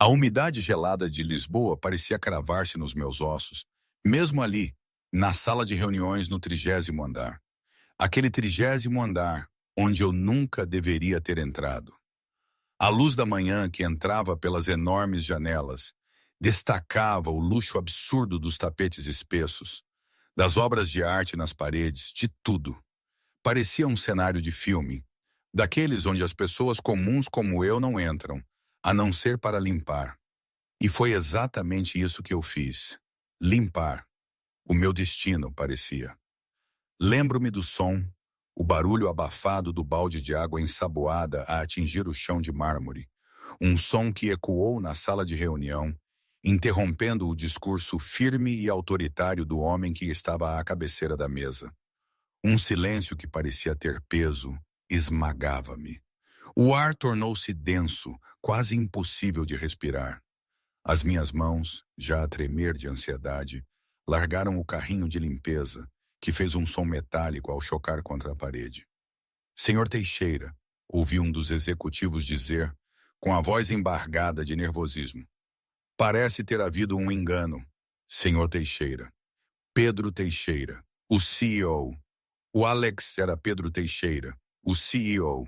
A umidade gelada de Lisboa parecia cravar-se nos meus ossos, mesmo ali, na sala de reuniões no 30º andar. Aquele 30º andar, onde eu nunca deveria ter entrado. A luz da manhã que entrava pelas enormes janelas destacava o luxo absurdo dos tapetes espessos, das obras de arte nas paredes, de tudo. Parecia um cenário de filme, daqueles onde as pessoas comuns como eu não entram, a não ser para limpar. E foi exatamente isso que eu fiz. Limpar. O meu destino, parecia. Lembro-me do som, o barulho abafado do balde de água ensaboada a atingir o chão de mármore. Um som que ecoou na sala de reunião, interrompendo o discurso firme e autoritário do homem que estava à cabeceira da mesa. Um silêncio que parecia ter peso esmagava-me. O ar tornou-se denso, quase impossível de respirar. As minhas mãos, já a tremer de ansiedade, largaram o carrinho de limpeza, que fez um som metálico ao chocar contra a parede. Senhor Teixeira, ouvi um dos executivos dizer, com a voz embargada de nervosismo. Parece ter havido um engano. Senhor Teixeira. Pedro Teixeira, o CEO. O Alex era Pedro Teixeira, o CEO.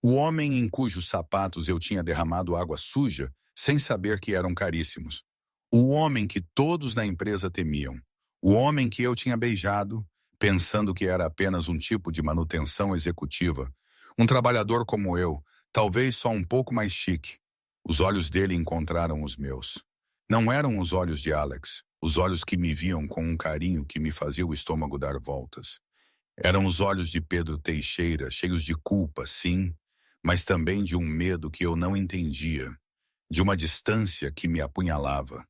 O homem em cujos sapatos eu tinha derramado água suja, sem saber que eram caríssimos. O homem que todos na empresa temiam. O homem que eu tinha beijado, pensando que era apenas um tipo de manutenção executiva. Um trabalhador como eu, talvez só um pouco mais chique. Os olhos dele encontraram os meus. Não eram os olhos de Alex, os olhos que me viam com um carinho que me fazia o estômago dar voltas. Eram os olhos de Pedro Teixeira, cheios de culpa, sim, mas também de um medo que eu não entendia, de uma distância que me apunhalava.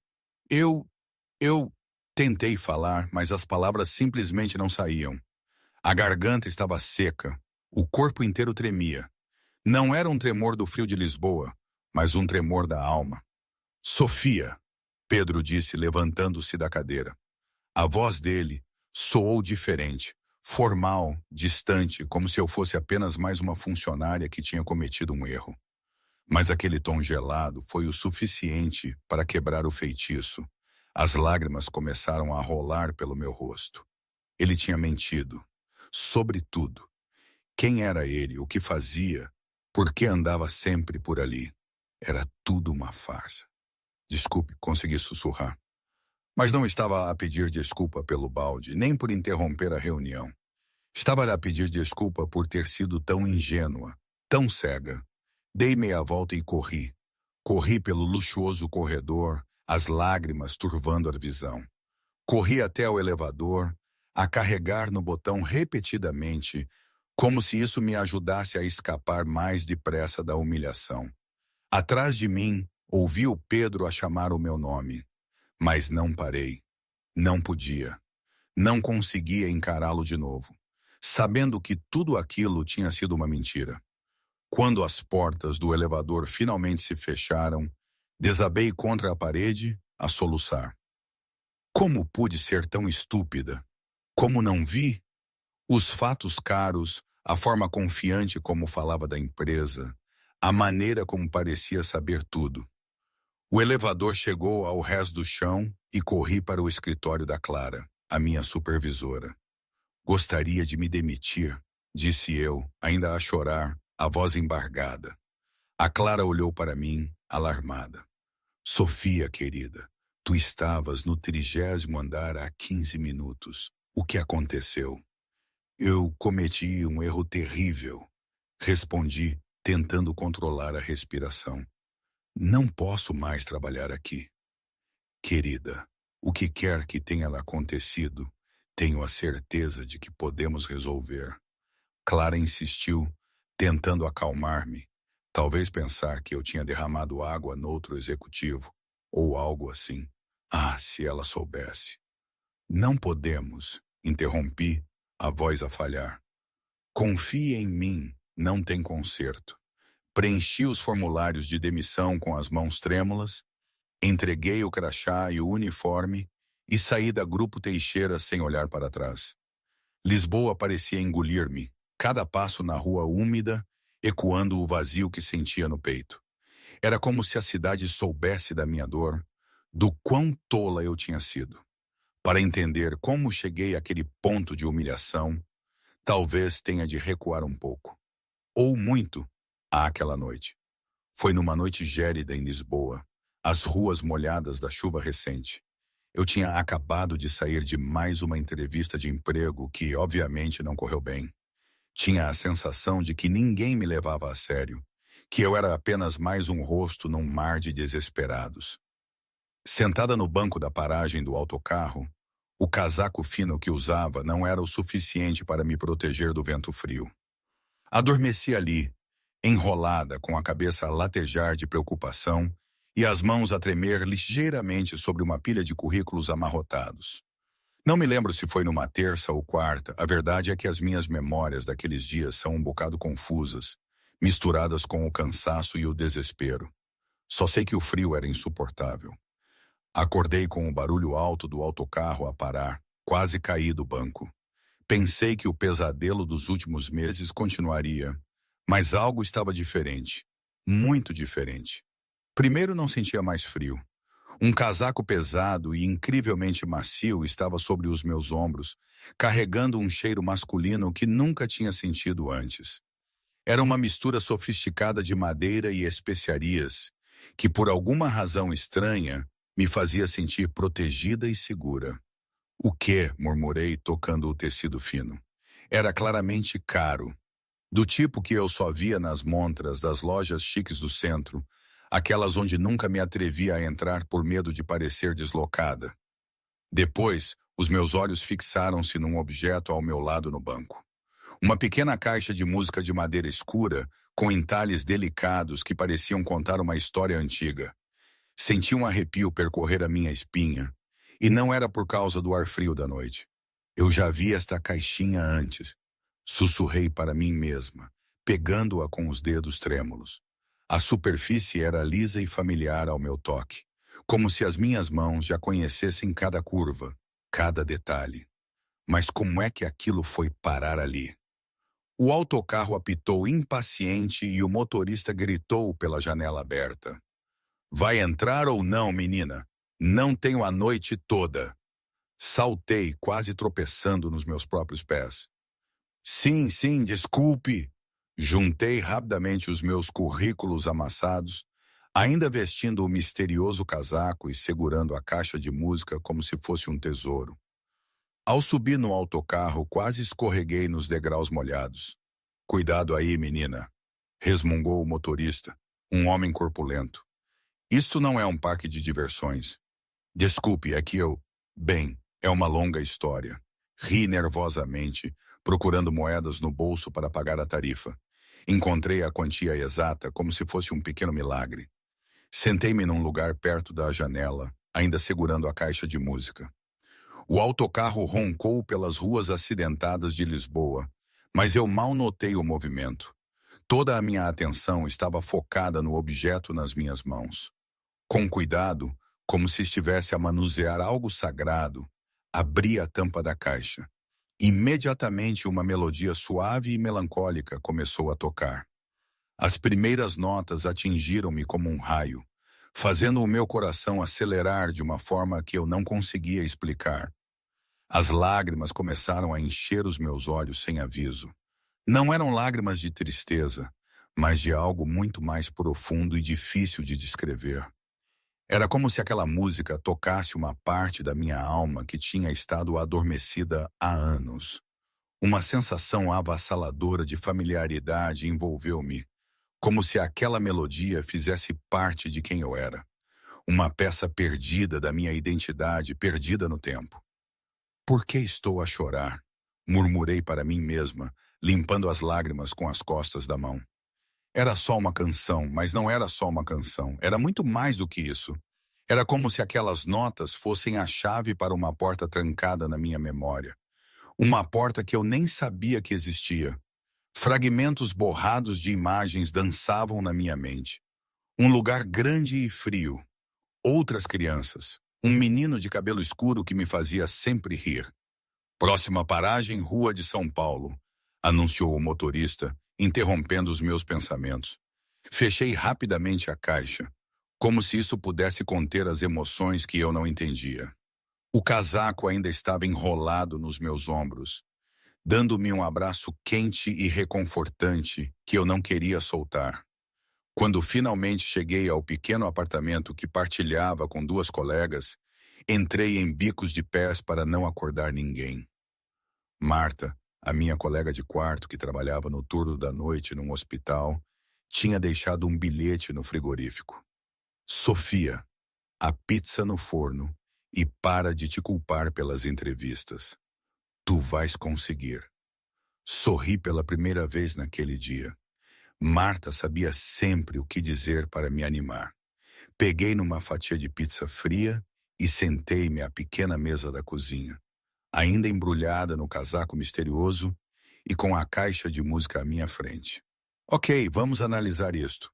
Eu tentei falar, mas as palavras simplesmente não saíam. A garganta estava seca, o corpo inteiro tremia. Não era um tremor do frio de Lisboa, mas um tremor da alma. Sofia, Pedro disse, levantando-se da cadeira. A voz dele soou diferente, formal, distante, como se eu fosse apenas mais uma funcionária que tinha cometido um erro. Mas aquele tom gelado foi o suficiente para quebrar o feitiço. As lágrimas começaram a rolar pelo meu rosto. Ele tinha mentido. Sobre tudo. Quem era ele? O que fazia? Por que andava sempre por ali? Era tudo uma farsa. Desculpe, consegui sussurrar. Mas não estava a pedir desculpa pelo balde, nem por interromper a reunião. Estava a pedir desculpa por ter sido tão ingênua, tão cega. Dei meia volta e corri. Corri pelo luxuoso corredor, as lágrimas turvando a visão. Corri até o elevador, a carregar no botão repetidamente, como se isso me ajudasse a escapar mais depressa da humilhação. Atrás de mim, ouvi o Pedro a chamar o meu nome. Mas não parei. Não podia. Não conseguia encará-lo de novo, sabendo que tudo aquilo tinha sido uma mentira. Quando as portas do elevador finalmente se fecharam, desabei contra a parede, a soluçar. Como pude ser tão estúpida? Como não vi? Os fatos caros, a forma confiante como falava da empresa, a maneira como parecia saber tudo. O elevador chegou ao rés do chão e corri para o escritório da Clara, a minha supervisora. Gostaria de me demitir, disse eu, ainda a chorar, a voz embargada. A Clara olhou para mim, alarmada. Sofia, querida, tu estavas no 30º andar há 15 minutos. O que aconteceu? Eu cometi um erro terrível, respondi, tentando controlar a respiração. Não posso mais trabalhar aqui. Querida, o que quer que tenha acontecido, tenho a certeza de que podemos resolver. Clara insistiu, tentando acalmar-me. Talvez pensar que eu tinha derramado água noutro executivo, ou algo assim. Ah, se ela soubesse. Não podemos, interrompi, a voz a falhar. Confie em mim, não tem conserto. Preenchi os formulários de demissão com as mãos trêmulas, entreguei o crachá e o uniforme e saí da Grupo Teixeira sem olhar para trás. Lisboa parecia engolir-me, cada passo na rua úmida, ecoando o vazio que sentia no peito. Era como se a cidade soubesse da minha dor, do quão tola eu tinha sido. Para entender como cheguei àquele ponto de humilhação, talvez tenha de recuar um pouco, ou muito, àquela noite. Foi numa noite gélida em Lisboa, as ruas molhadas da chuva recente. Eu tinha acabado de sair de mais uma entrevista de emprego que, obviamente, não correu bem. Tinha a sensação de que ninguém me levava a sério, que eu era apenas mais um rosto num mar de desesperados. Sentada no banco da paragem do autocarro, o casaco fino que usava não era o suficiente para me proteger do vento frio. Adormeci ali, enrolada, com a cabeça a latejar de preocupação e as mãos a tremer ligeiramente sobre uma pilha de currículos amarrotados. Não me lembro se foi numa terça ou quarta, a verdade é que as minhas memórias daqueles dias são um bocado confusas, misturadas com o cansaço e o desespero. Só sei que o frio era insuportável. Acordei com o barulho alto do autocarro a parar, quase caí do banco. Pensei que o pesadelo dos últimos meses continuaria, mas algo estava diferente, muito diferente. Primeiro, não sentia mais frio. Um casaco pesado e incrivelmente macio estava sobre os meus ombros, carregando um cheiro masculino que nunca tinha sentido antes. Era uma mistura sofisticada de madeira e especiarias, que por alguma razão estranha me fazia sentir protegida e segura. O que? Murmurei, tocando o tecido fino. Era claramente caro, do tipo que eu só via nas montras das lojas chiques do centro, aquelas onde nunca me atrevia a entrar por medo de parecer deslocada. Depois, os meus olhos fixaram-se num objeto ao meu lado no banco. Uma pequena caixa de música de madeira escura, com entalhes delicados que pareciam contar uma história antiga. Senti um arrepio percorrer a minha espinha, e não era por causa do ar frio da noite. Eu já vi esta caixinha antes. Sussurrei para mim mesma, pegando-a com os dedos trêmulos. A superfície era lisa e familiar ao meu toque, como se as minhas mãos já conhecessem cada curva, cada detalhe. Mas como é que aquilo foi parar ali? O autocarro apitou impaciente e o motorista gritou pela janela aberta. Vai entrar ou não, menina? Não tenho a noite toda. Saltei, quase tropeçando nos meus próprios pés. Sim, sim, desculpe. Juntei rapidamente os meus currículos amassados, ainda vestindo o misterioso casaco e segurando a caixa de música como se fosse um tesouro. Ao subir no autocarro, quase escorreguei nos degraus molhados. Cuidado aí, menina, resmungou o motorista, um homem corpulento. Isto não é um parque de diversões. Desculpe, é que eu... Bem, é uma longa história. Ri nervosamente, procurando moedas no bolso para pagar a tarifa. Encontrei a quantia exata como se fosse um pequeno milagre. Sentei-me num lugar perto da janela, ainda segurando a caixa de música. O autocarro roncou pelas ruas acidentadas de Lisboa, mas eu mal notei o movimento. Toda a minha atenção estava focada no objeto nas minhas mãos. Com cuidado, como se estivesse a manusear algo sagrado, abri a tampa da caixa. Imediatamente uma melodia suave e melancólica começou a tocar. As primeiras notas atingiram-me como um raio, fazendo o meu coração acelerar de uma forma que eu não conseguia explicar. As lágrimas começaram a encher os meus olhos sem aviso. Não eram lágrimas de tristeza, mas de algo muito mais profundo e difícil de descrever. Era como se aquela música tocasse uma parte da minha alma que tinha estado adormecida há anos. Uma sensação avassaladora de familiaridade envolveu-me, como se aquela melodia fizesse parte de quem eu era. Uma peça perdida da minha identidade, perdida no tempo. Por que estou a chorar? Murmurei para mim mesma, limpando as lágrimas com as costas da mão. Era só uma canção, mas não era só uma canção. Era muito mais do que isso. Era como se aquelas notas fossem a chave para uma porta trancada na minha memória. Uma porta que eu nem sabia que existia. Fragmentos borrados de imagens dançavam na minha mente. Um lugar grande e frio. Outras crianças. Um menino de cabelo escuro que me fazia sempre rir. Próxima paragem, Rua de São Paulo, anunciou o motorista, interrompendo os meus pensamentos. Fechei rapidamente a caixa, como se isso pudesse conter as emoções que eu não entendia. O casaco ainda estava enrolado nos meus ombros, dando-me um abraço quente e reconfortante que eu não queria soltar. Quando finalmente cheguei ao pequeno apartamento que partilhava com duas colegas, entrei em bicos de pés para não acordar ninguém. Marta, a minha colega de quarto que trabalhava no turno da noite num hospital, tinha deixado um bilhete no frigorífico. Sofia, a pizza no forno e para de te culpar pelas entrevistas. Tu vais conseguir. Sorri pela primeira vez naquele dia. Marta sabia sempre o que dizer para me animar. Peguei numa fatia de pizza fria e sentei-me à pequena mesa da cozinha, ainda embrulhada no casaco misterioso e com a caixa de música à minha frente. Ok, vamos analisar isto,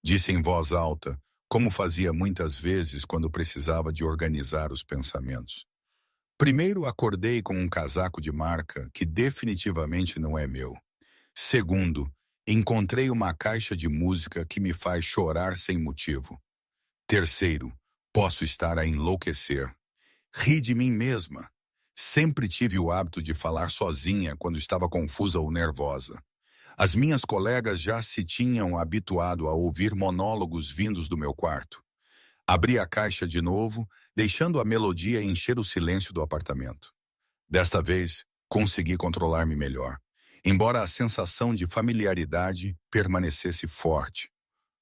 disse em voz alta, como fazia muitas vezes quando precisava de organizar os pensamentos. Primeiro, acordei com um casaco de marca que definitivamente não é meu. Segundo, encontrei uma caixa de música que me faz chorar sem motivo. Terceiro, posso estar a enlouquecer. Ri de mim mesma. Sempre tive o hábito de falar sozinha quando estava confusa ou nervosa. As minhas colegas já se tinham habituado a ouvir monólogos vindos do meu quarto. Abri a caixa de novo, deixando a melodia encher o silêncio do apartamento. Desta vez, consegui controlar-me melhor, embora a sensação de familiaridade permanecesse forte.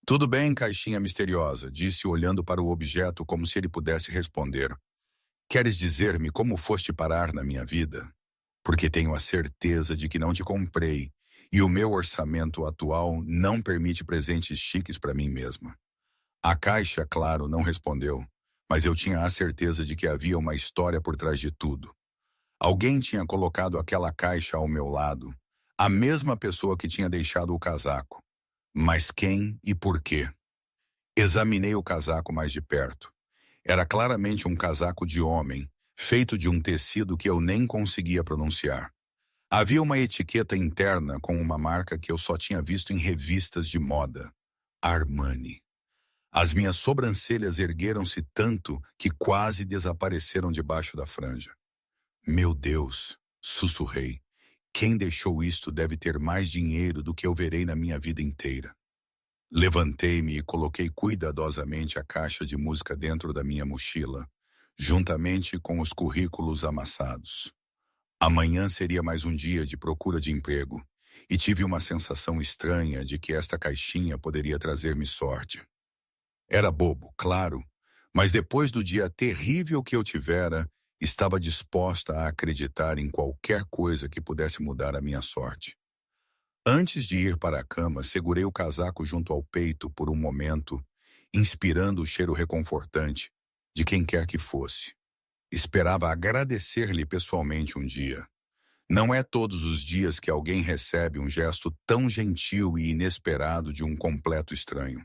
Tudo bem, caixinha misteriosa, disse olhando para o objeto como se ele pudesse responder. Queres dizer-me como foste parar na minha vida? Porque tenho a certeza de que não te comprei, e o meu orçamento atual não permite presentes chiques para mim mesma. A caixa, claro, não respondeu, mas eu tinha a certeza de que havia uma história por trás de tudo. Alguém tinha colocado aquela caixa ao meu lado, a mesma pessoa que tinha deixado o casaco. Mas quem e por quê? Examinei o casaco mais de perto. Era claramente um casaco de homem, feito de um tecido que eu nem conseguia pronunciar. Havia uma etiqueta interna com uma marca que eu só tinha visto em revistas de moda. Armani. As minhas sobrancelhas ergueram-se tanto que quase desapareceram debaixo da franja. Meu Deus, sussurrei. Quem deixou isto deve ter mais dinheiro do que eu verei na minha vida inteira. Levantei-me e coloquei cuidadosamente a caixa de música dentro da minha mochila, juntamente com os currículos amassados. Amanhã seria mais um dia de procura de emprego, e tive uma sensação estranha de que esta caixinha poderia trazer-me sorte. Era bobo, claro, mas depois do dia terrível que eu tivera, estava disposta a acreditar em qualquer coisa que pudesse mudar a minha sorte. Antes de ir para a cama, segurei o casaco junto ao peito por um momento, inspirando o cheiro reconfortante de quem quer que fosse. Esperava agradecer-lhe pessoalmente um dia. Não é todos os dias que alguém recebe um gesto tão gentil e inesperado de um completo estranho.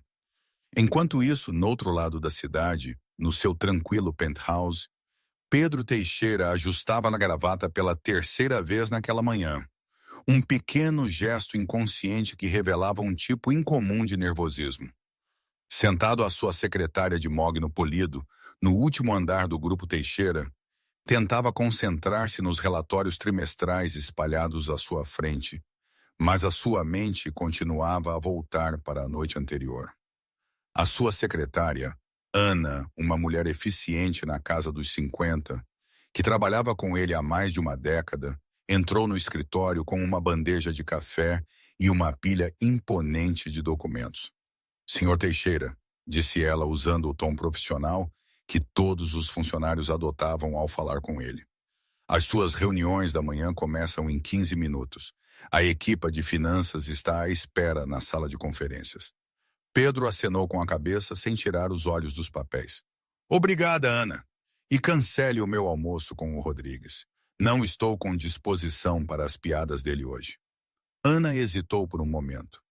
Enquanto isso, no outro lado da cidade, no seu tranquilo penthouse, Pedro Teixeira ajustava na gravata pela terceira vez naquela manhã. Um pequeno gesto inconsciente que revelava um tipo incomum de nervosismo. Sentado à sua secretária de mogno polido, no último andar do Grupo Teixeira, tentava concentrar-se nos relatórios trimestrais espalhados à sua frente, mas a sua mente continuava a voltar para a noite anterior. A sua secretária, Ana, uma mulher eficiente na casa dos 50, que trabalhava com ele há mais de uma década, entrou no escritório com uma bandeja de café e uma pilha imponente de documentos. Senhor Teixeira, disse ela usando o tom profissional que todos os funcionários adotavam ao falar com ele. As suas reuniões da manhã começam em 15 minutos. A equipa de finanças está à espera na sala de conferências. Pedro acenou com a cabeça sem tirar os olhos dos papéis. Obrigada, Ana. E cancele o meu almoço com o Rodrigues. Não estou com disposição para as piadas dele hoje. Ana hesitou por um momento.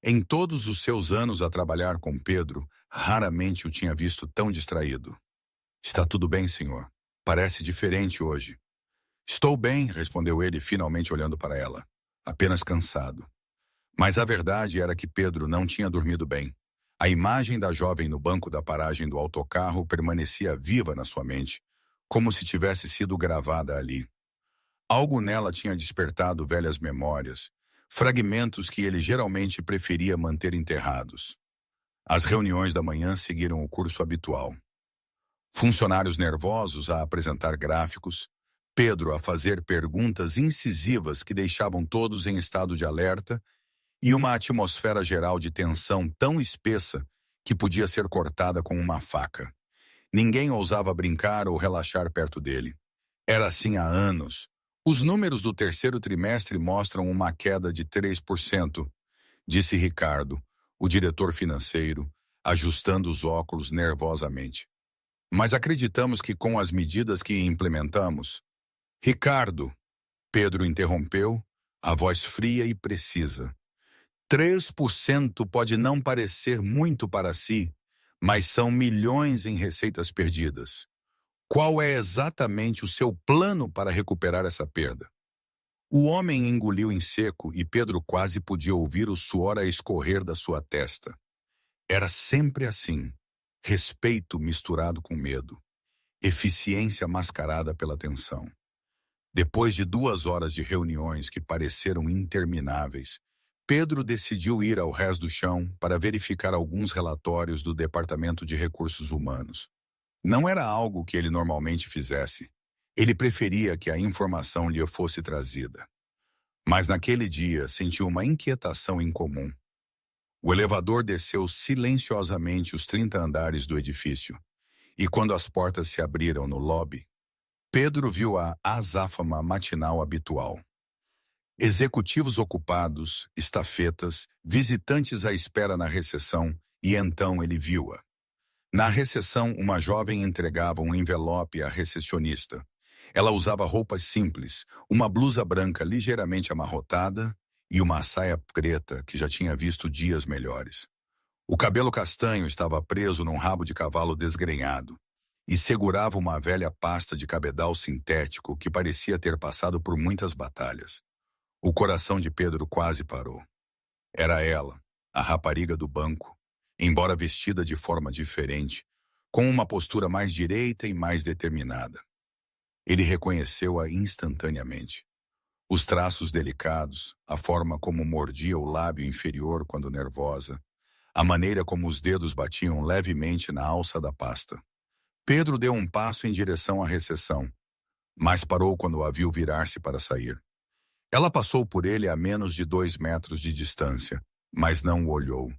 Em todos os seus anos a trabalhar com Pedro, raramente o tinha visto tão distraído. Está tudo bem, senhor? Parece diferente hoje. Estou bem, respondeu ele, finalmente olhando para ela. Apenas cansado. Mas a verdade era que Pedro não tinha dormido bem. A imagem da jovem no banco da paragem do autocarro permanecia viva na sua mente, como se tivesse sido gravada ali. Algo nela tinha despertado velhas memórias, fragmentos que ele geralmente preferia manter enterrados. As reuniões da manhã seguiram o curso habitual. Funcionários nervosos a apresentar gráficos, Pedro a fazer perguntas incisivas que deixavam todos em estado de alerta e uma atmosfera geral de tensão tão espessa que podia ser cortada com uma faca. Ninguém ousava brincar ou relaxar perto dele. Era assim há anos. Os números do terceiro trimestre mostram uma queda de 3%, disse Ricardo, o diretor financeiro, ajustando os óculos nervosamente. Mas acreditamos que com as medidas que implementamos... Ricardo, Pedro interrompeu, a voz fria e precisa. 3% pode não parecer muito para si, mas são milhões em receitas perdidas. Qual é exatamente o seu plano para recuperar essa perda? O homem engoliu em seco e Pedro quase podia ouvir o suor a escorrer da sua testa. Era sempre assim, respeito misturado com medo, eficiência mascarada pela tensão. Depois de 2 horas de reuniões que pareceram intermináveis, Pedro decidiu ir ao Rés do Chão para verificar alguns relatórios do Departamento de Recursos Humanos. Não era algo que ele normalmente fizesse. Ele preferia que a informação lhe fosse trazida. Mas naquele dia sentiu uma inquietação incomum. O elevador desceu silenciosamente os 30 andares do edifício, e quando as portas se abriram no lobby, Pedro viu a azáfama matinal habitual. Executivos ocupados, estafetas, visitantes à espera na recepção, e então ele viu-a. Na recepção, uma jovem entregava um envelope à recepcionista. Ela usava roupas simples, uma blusa branca ligeiramente amarrotada e uma saia preta que já tinha visto dias melhores. O cabelo castanho estava preso num rabo de cavalo desgrenhado e segurava uma velha pasta de cabedal sintético que parecia ter passado por muitas batalhas. O coração de Pedro quase parou. Era ela, a rapariga do banco, embora vestida de forma diferente, com uma postura mais direita e mais determinada. Ele reconheceu-a instantaneamente. Os traços delicados, a forma como mordia o lábio inferior quando nervosa, a maneira como os dedos batiam levemente na alça da pasta. Pedro deu um passo em direção à recepção, mas parou quando a viu virar-se para sair. Ela passou por ele a menos de 2 metros de distância, mas não o olhou.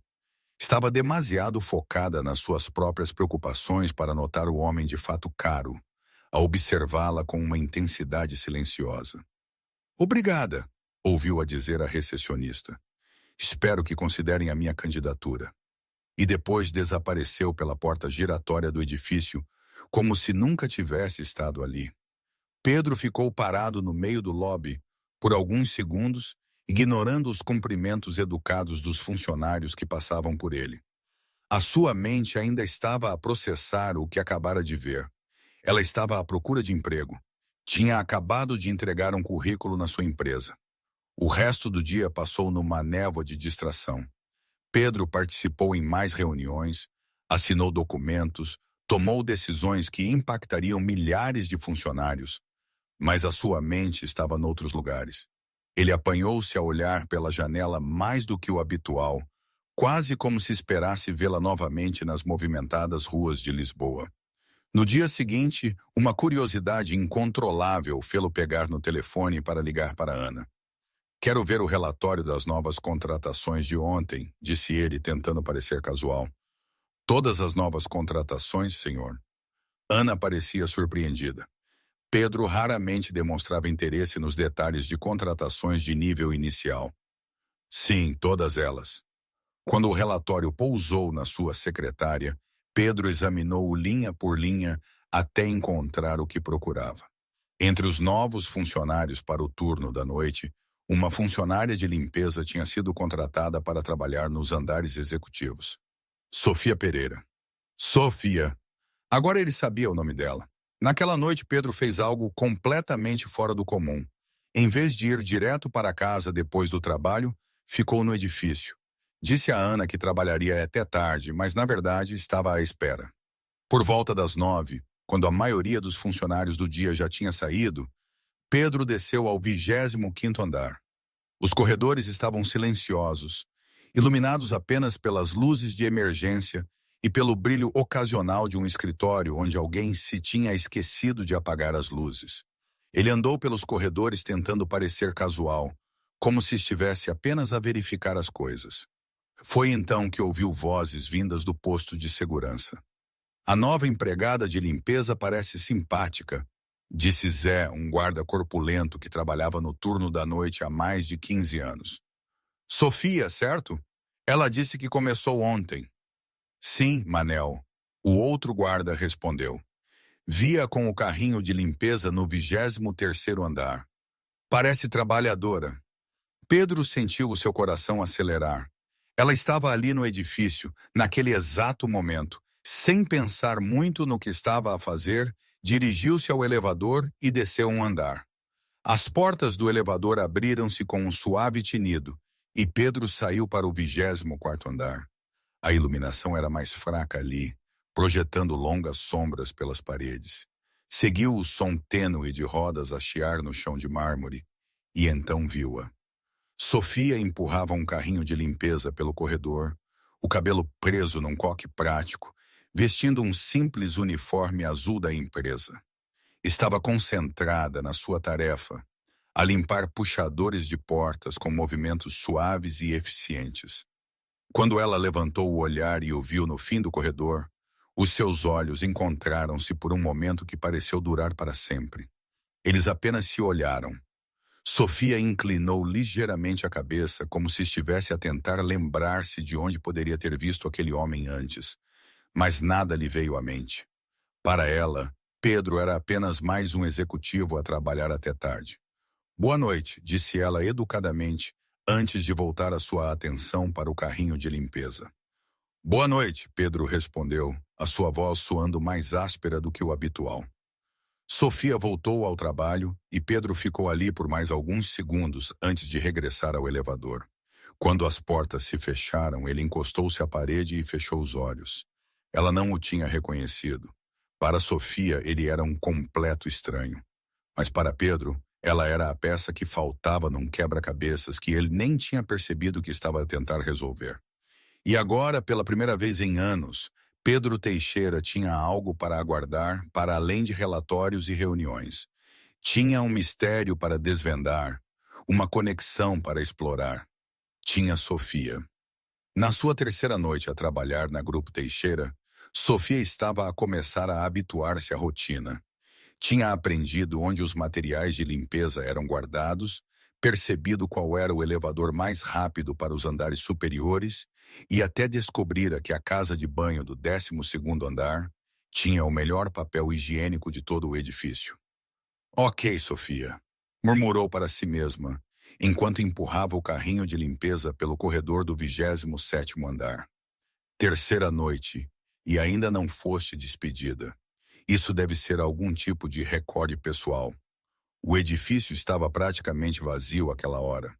Estava demasiado focada nas suas próprias preocupações para notar o homem de fato caro, a observá-la com uma intensidade silenciosa. Obrigada, ouviu-a dizer a recepcionista. Espero que considerem a minha candidatura. E depois desapareceu pela porta giratória do edifício, como se nunca tivesse estado ali. Pedro ficou parado no meio do lobby por alguns segundos, ignorando os cumprimentos educados dos funcionários que passavam por ele. A sua mente ainda estava a processar o que acabara de ver. Ela estava à procura de emprego. Tinha acabado de entregar um currículo na sua empresa. O resto do dia passou numa névoa de distração. Pedro participou em mais reuniões, assinou documentos, tomou decisões que impactariam milhares de funcionários, mas a sua mente estava noutros lugares. Ele apanhou-se a olhar pela janela mais do que o habitual, quase como se esperasse vê-la novamente nas movimentadas ruas de Lisboa. No dia seguinte, uma curiosidade incontrolável fê-lo pegar no telefone para ligar para Ana. Quero ver o relatório das novas contratações de ontem, disse ele, tentando parecer casual. Todas as novas contratações, senhor? Ana parecia surpreendida. Pedro raramente demonstrava interesse nos detalhes de contratações de nível inicial. Sim, todas elas. Quando o relatório pousou na sua secretária, Pedro examinou-o linha por linha até encontrar o que procurava. Entre os novos funcionários para o turno da noite, uma funcionária de limpeza tinha sido contratada para trabalhar nos andares executivos. Sofia Pereira. Sofia. Agora ele sabia o nome dela. Naquela noite, Pedro fez algo completamente fora do comum. Em vez de ir direto para casa depois do trabalho, ficou no edifício. Disse a Ana que trabalharia até tarde, mas na verdade estava à espera. Por volta das 9, quando a maioria dos funcionários do dia já tinha saído, Pedro desceu ao 25º andar. Os corredores estavam silenciosos, iluminados apenas pelas luzes de emergência e pelo brilho ocasional de um escritório onde alguém se tinha esquecido de apagar as luzes. Ele andou pelos corredores tentando parecer casual, como se estivesse apenas a verificar as coisas. Foi então que ouviu vozes vindas do posto de segurança. A nova empregada de limpeza parece simpática, disse Zé, um guarda corpulento que trabalhava no turno da noite há mais de 15 anos. Sofia, certo? Ela disse que começou ontem. Sim, Manel. O outro guarda respondeu. Via com o carrinho de limpeza no 23º andar. Parece trabalhadora. Pedro sentiu o seu coração acelerar. Ela estava ali no edifício, naquele exato momento. Sem pensar muito no que estava a fazer, dirigiu-se ao elevador e desceu um andar. As portas do elevador abriram-se com um suave tinido, e Pedro saiu para o 24º andar. A iluminação era mais fraca ali, projetando longas sombras pelas paredes. Seguiu o som tênue de rodas a chiar no chão de mármore, e então viu-a. Sofia empurrava um carrinho de limpeza pelo corredor, o cabelo preso num coque prático, vestindo um simples uniforme azul da empresa. Estava concentrada na sua tarefa, a limpar puxadores de portas com movimentos suaves e eficientes. Quando ela levantou o olhar e o viu no fim do corredor, os seus olhos encontraram-se por um momento que pareceu durar para sempre. Eles apenas se olharam. Sofia inclinou ligeiramente a cabeça, como se estivesse a tentar lembrar-se de onde poderia ter visto aquele homem antes. Mas nada lhe veio à mente. Para ela, Pedro era apenas mais um executivo a trabalhar até tarde. Boa noite, disse ela educadamente, antes de voltar a sua atenção para o carrinho de limpeza. Boa noite, Pedro respondeu, a sua voz soando mais áspera do que o habitual. Sofia voltou ao trabalho e Pedro ficou ali por mais alguns segundos antes de regressar ao elevador. Quando as portas se fecharam, ele encostou-se à parede e fechou os olhos. Ela não o tinha reconhecido. Para Sofia, ele era um completo estranho. Mas para Pedro, ela era a peça que faltava num quebra-cabeças que ele nem tinha percebido que estava a tentar resolver. E agora, pela primeira vez em anos, Pedro Teixeira tinha algo para aguardar, para além de relatórios e reuniões. Tinha um mistério para desvendar, uma conexão para explorar. Tinha Sofia. Na sua terceira noite a trabalhar na Grupo Teixeira, Sofia estava a começar a habituar-se à rotina. Tinha aprendido onde os materiais de limpeza eram guardados, percebido qual era o elevador mais rápido para os andares superiores e até descobrira que a casa de banho do 12º andar tinha o melhor papel higiênico de todo o edifício. Ok, Sofia, murmurou para si mesma, enquanto empurrava o carrinho de limpeza pelo corredor do 27º andar. Terceira noite, e ainda não foste despedida. Isso deve ser algum tipo de recorde pessoal. O edifício estava praticamente vazio àquela hora.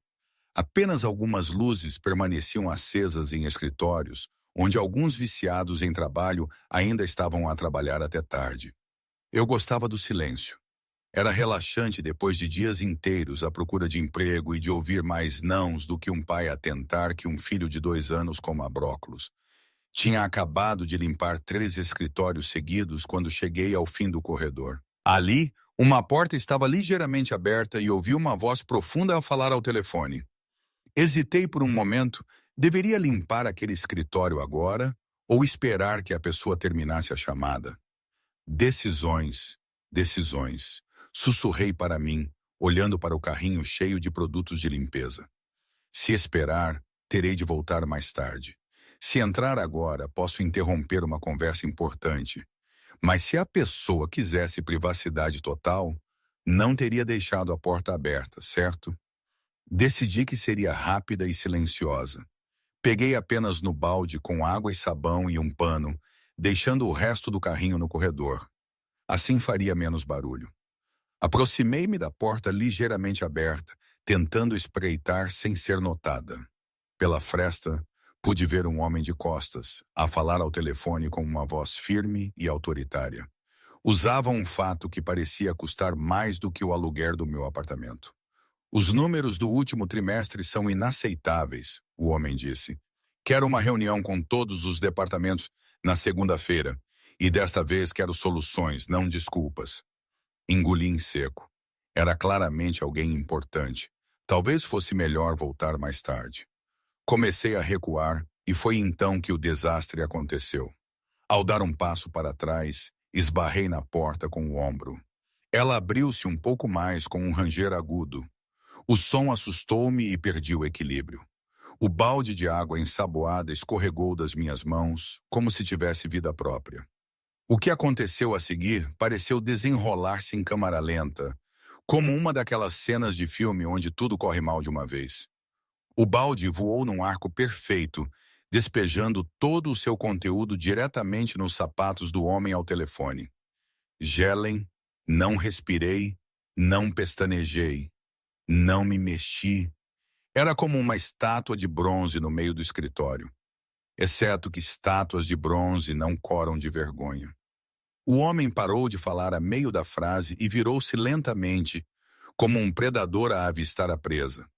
Apenas algumas luzes permaneciam acesas em escritórios, onde alguns viciados em trabalho ainda estavam a trabalhar até tarde. Eu gostava do silêncio. Era relaxante depois de dias inteiros à procura de emprego e de ouvir mais nãos do que um pai a tentar que um filho de 2 anos coma brócolos. Tinha acabado de limpar 3 escritórios seguidos quando cheguei ao fim do corredor. Ali, uma porta estava ligeiramente aberta e ouvi uma voz profunda a falar ao telefone. Hesitei por um momento, deveria limpar aquele escritório agora ou esperar que a pessoa terminasse a chamada? Decisões, decisões. Sussurrei para mim, olhando para o carrinho cheio de produtos de limpeza. Se esperar, terei de voltar mais tarde. Se entrar agora, posso interromper uma conversa importante. Mas se a pessoa quisesse privacidade total, não teria deixado a porta aberta, certo? Decidi que seria rápida e silenciosa. Peguei apenas no balde com água e sabão e um pano, deixando o resto do carrinho no corredor. Assim faria menos barulho. Aproximei-me da porta ligeiramente aberta, tentando espreitar sem ser notada. Pela fresta, pude ver um homem de costas, a falar ao telefone com uma voz firme e autoritária. Usava um fato que parecia custar mais do que o aluguer do meu apartamento. Os números do último trimestre são inaceitáveis, o homem disse. Quero uma reunião com todos os departamentos na segunda-feira, e desta vez quero soluções, não desculpas. Engoli em seco. Era claramente alguém importante. Talvez fosse melhor voltar mais tarde. Comecei a recuar e foi então que o desastre aconteceu. Ao dar um passo para trás, esbarrei na porta com o ombro. Ela abriu-se um pouco mais com um ranger agudo. O som assustou-me e perdi o equilíbrio. O balde de água ensaboada escorregou das minhas mãos, como se tivesse vida própria. O que aconteceu a seguir pareceu desenrolar-se em câmara lenta, como uma daquelas cenas de filme onde tudo corre mal de uma vez. O balde voou num arco perfeito, despejando todo o seu conteúdo diretamente nos sapatos do homem ao telefone. Gelem, não respirei, não pestanejei, não me mexi. Era como uma estátua de bronze no meio do escritório. Exceto que estátuas de bronze não coram de vergonha. O homem parou de falar a meio da frase e virou-se lentamente, como um predador a avistar a presa.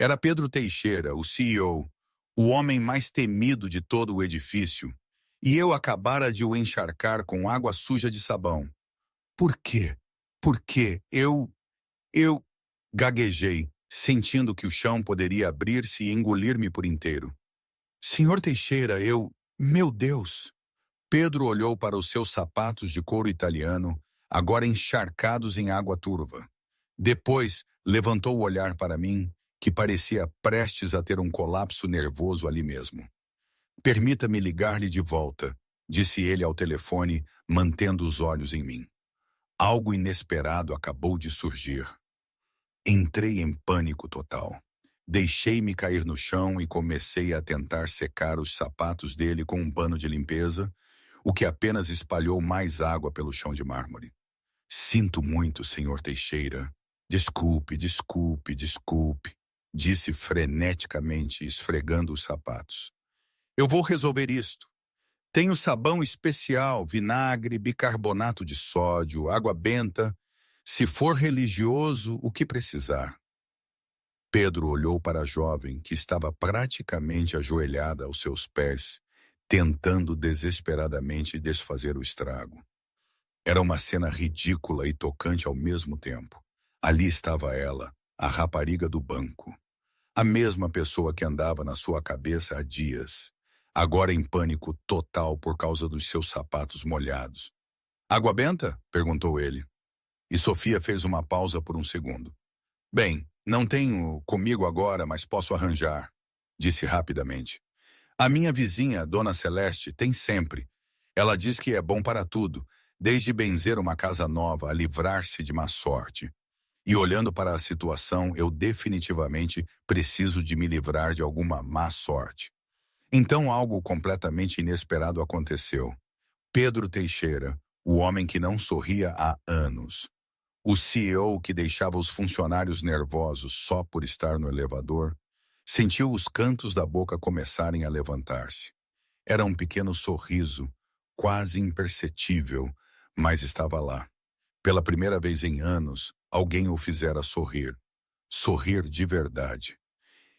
Era Pedro Teixeira, o CEO, o homem mais temido de todo o edifício, e eu acabara de o encharcar com água suja de sabão. Por quê? Por quê? Eu... Gaguejei, sentindo que o chão poderia abrir-se e engolir-me por inteiro. Senhor Teixeira, Meu Deus! Pedro olhou para os seus sapatos de couro italiano, agora encharcados em água turva. Depois, levantou o olhar para mim, que parecia prestes a ter um colapso nervoso ali mesmo. Permita-me ligar-lhe de volta, disse ele ao telefone, mantendo os olhos em mim. Algo inesperado acabou de surgir. Entrei em pânico total. Deixei-me cair no chão e comecei a tentar secar os sapatos dele com um pano de limpeza, o que apenas espalhou mais água pelo chão de mármore. Sinto muito, senhor Teixeira. Desculpe, disse freneticamente, esfregando os sapatos. Eu vou resolver isto. Tenho sabão especial, vinagre, bicarbonato de sódio, água benta. Se for religioso, o que precisar. Pedro olhou para a jovem que estava praticamente ajoelhada aos seus pés, tentando desesperadamente desfazer o estrago. Era uma cena ridícula e tocante ao mesmo tempo. Ali estava ela, a rapariga do banco. A mesma pessoa que andava na sua cabeça há dias, agora em pânico total por causa dos seus sapatos molhados. Água benta? Perguntou ele. E Sofia fez uma pausa por um segundo. Bem, não tenho comigo agora, mas posso arranjar, disse rapidamente. A minha vizinha, Dona Celeste, tem sempre. Ela diz que é bom para tudo, desde benzer uma casa nova a livrar-se de má sorte. E olhando para a situação, eu definitivamente preciso de me livrar de alguma má sorte. Então algo completamente inesperado aconteceu. Pedro Teixeira, o homem que não sorria há anos. O CEO que deixava os funcionários nervosos só por estar no elevador, sentiu os cantos da boca começarem a levantar-se. Era um pequeno sorriso, quase imperceptível, mas estava lá. Pela primeira vez em anos, alguém o fizera sorrir. Sorrir de verdade.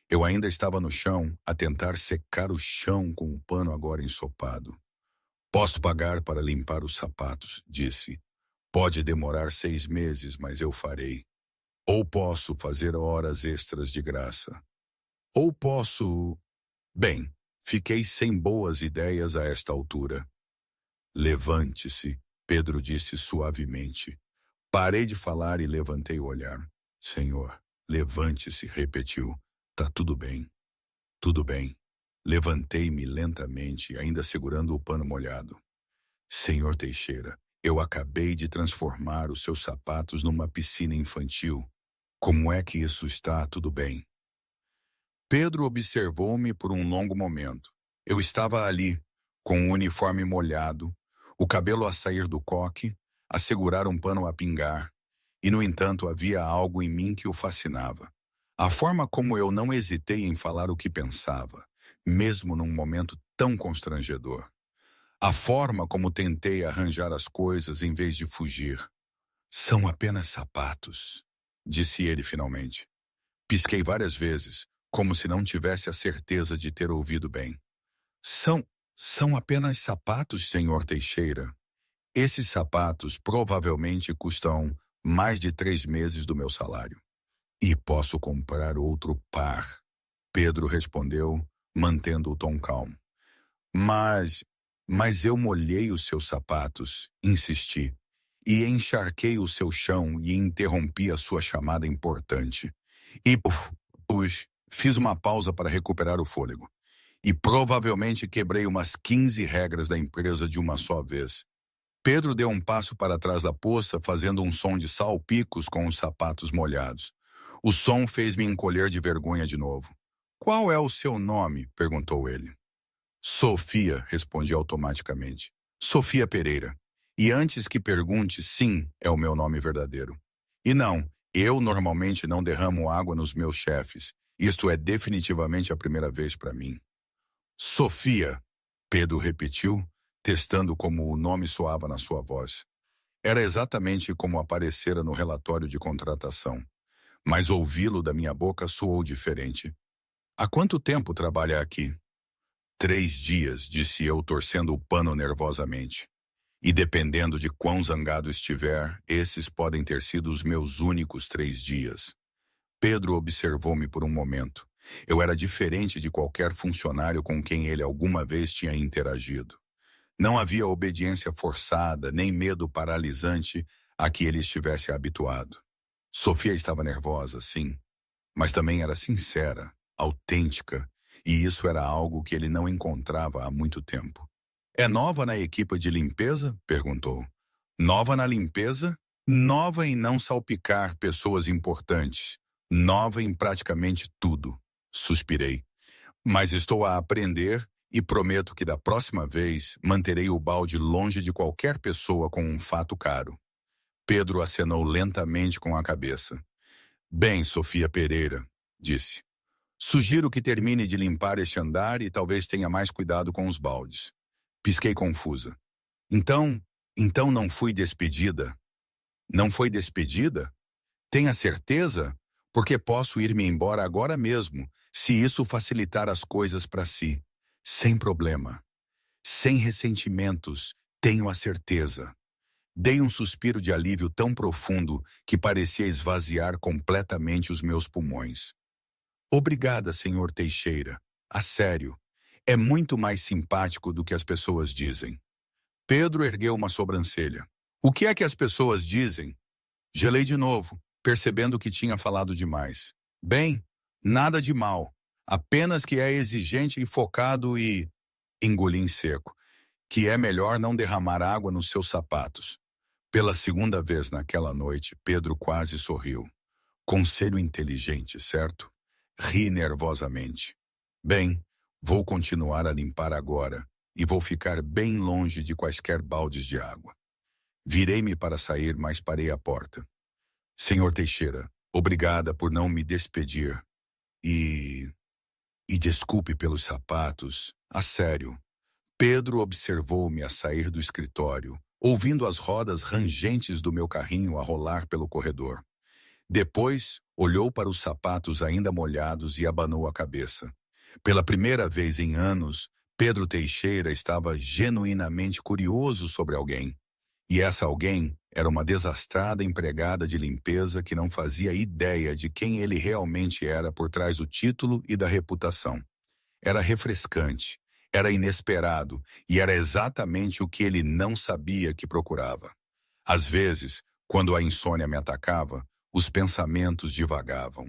Eu ainda estava no chão, a tentar secar o chão com o pano agora ensopado. Posso pagar para limpar os sapatos, disse. Pode demorar 6 meses, mas eu farei. Ou posso fazer horas extras de graça. Ou posso... Bem, fiquei sem boas ideias a esta altura. Levante-se, Pedro disse suavemente. Parei de falar e levantei o olhar. Senhor, levante-se, repetiu. Tá tudo bem. Tudo bem. Levantei-me lentamente, ainda segurando o pano molhado. Senhor Teixeira, eu acabei de transformar os seus sapatos numa piscina infantil. Como é que isso está tudo bem? Pedro observou-me por um longo momento. Eu estava ali, com o uniforme molhado, o cabelo a sair do coque, a segurar um pano a pingar, e no entanto havia algo em mim que o fascinava. A forma como eu não hesitei em falar o que pensava, mesmo num momento tão constrangedor. A forma como tentei arranjar as coisas em vez de fugir. São apenas sapatos, disse ele finalmente. Pisquei várias vezes, como se não tivesse a certeza de ter ouvido bem. São, são apenas sapatos, senhor Teixeira. Esses sapatos provavelmente custam mais de 3 meses do meu salário. E posso comprar outro par, Pedro respondeu, mantendo o tom calmo. Mas, mas eu molhei os seus sapatos, insisti, e encharquei o seu chão e interrompi a sua chamada importante. E, fiz uma pausa para recuperar o fôlego. E provavelmente quebrei umas 15 regras da empresa de uma só vez. Pedro deu um passo para trás da poça, fazendo um som de salpicos com os sapatos molhados. O som fez-me encolher de vergonha de novo. Qual é o seu nome? Perguntou ele. Sofia, respondi automaticamente. Sofia Pereira. E antes que pergunte, sim, é o meu nome verdadeiro. E não, eu normalmente não derramo água nos meus chefes. Isto é definitivamente a primeira vez para mim. Sofia, Pedro repetiu, testando como o nome soava na sua voz. Era exatamente como aparecera no relatório de contratação. Mas ouvi-lo da minha boca soou diferente. Há quanto tempo trabalha aqui? 3 dias, disse eu, torcendo o pano nervosamente. E dependendo de quão zangado estiver, esses podem ter sido os meus únicos 3 dias. Pedro observou-me por um momento. Eu era diferente de qualquer funcionário com quem ele alguma vez tinha interagido. Não havia obediência forçada, nem medo paralisante a que ele estivesse habituado. Sofia estava nervosa, sim, mas também era sincera, autêntica, e isso era algo que ele não encontrava há muito tempo. É nova na equipe de limpeza? Perguntou. Nova na limpeza? Nova em não salpicar pessoas importantes. Nova em praticamente tudo. Suspirei. Mas estou a aprender e prometo que da próxima vez manterei o balde longe de qualquer pessoa com um fato caro. Pedro acenou lentamente com a cabeça. Bem, Sofia Pereira, disse. Sugiro que termine de limpar este andar e talvez tenha mais cuidado com os baldes. Pisquei confusa. Então não fui despedida? Não foi despedida? Tenha certeza? Porque posso ir-me embora agora mesmo, se isso facilitar as coisas para si. Sem problema. Sem ressentimentos, tenho a certeza. Dei um suspiro de alívio tão profundo que parecia esvaziar completamente os meus pulmões. Obrigada, senhor Teixeira. A sério. É muito mais simpático do que as pessoas dizem. Pedro ergueu uma sobrancelha. O que é que as pessoas dizem? Gelei de novo, percebendo que tinha falado demais. Bem, nada de mal. Apenas que é exigente e focado e... Engoli em seco. Que é melhor não derramar água nos seus sapatos. Pela segunda vez naquela noite, Pedro quase sorriu. Conselho inteligente, certo? Ri nervosamente. Bem, vou continuar a limpar agora e vou ficar bem longe de quaisquer baldes de água. Virei-me para sair, mas parei à porta. Senhor Teixeira, obrigada por não me despedir. E desculpe pelos sapatos. A sério. Pedro observou-me a sair do escritório, ouvindo as rodas rangentes do meu carrinho a rolar pelo corredor. Depois, olhou para os sapatos ainda molhados e abanou a cabeça. Pela primeira vez em anos, Pedro Teixeira estava genuinamente curioso sobre alguém. E essa alguém era uma desastrada empregada de limpeza que não fazia ideia de quem ele realmente era por trás do título e da reputação. Era refrescante, era inesperado e era exatamente o que ele não sabia que procurava. Às vezes, quando a insônia me atacava, os pensamentos divagavam.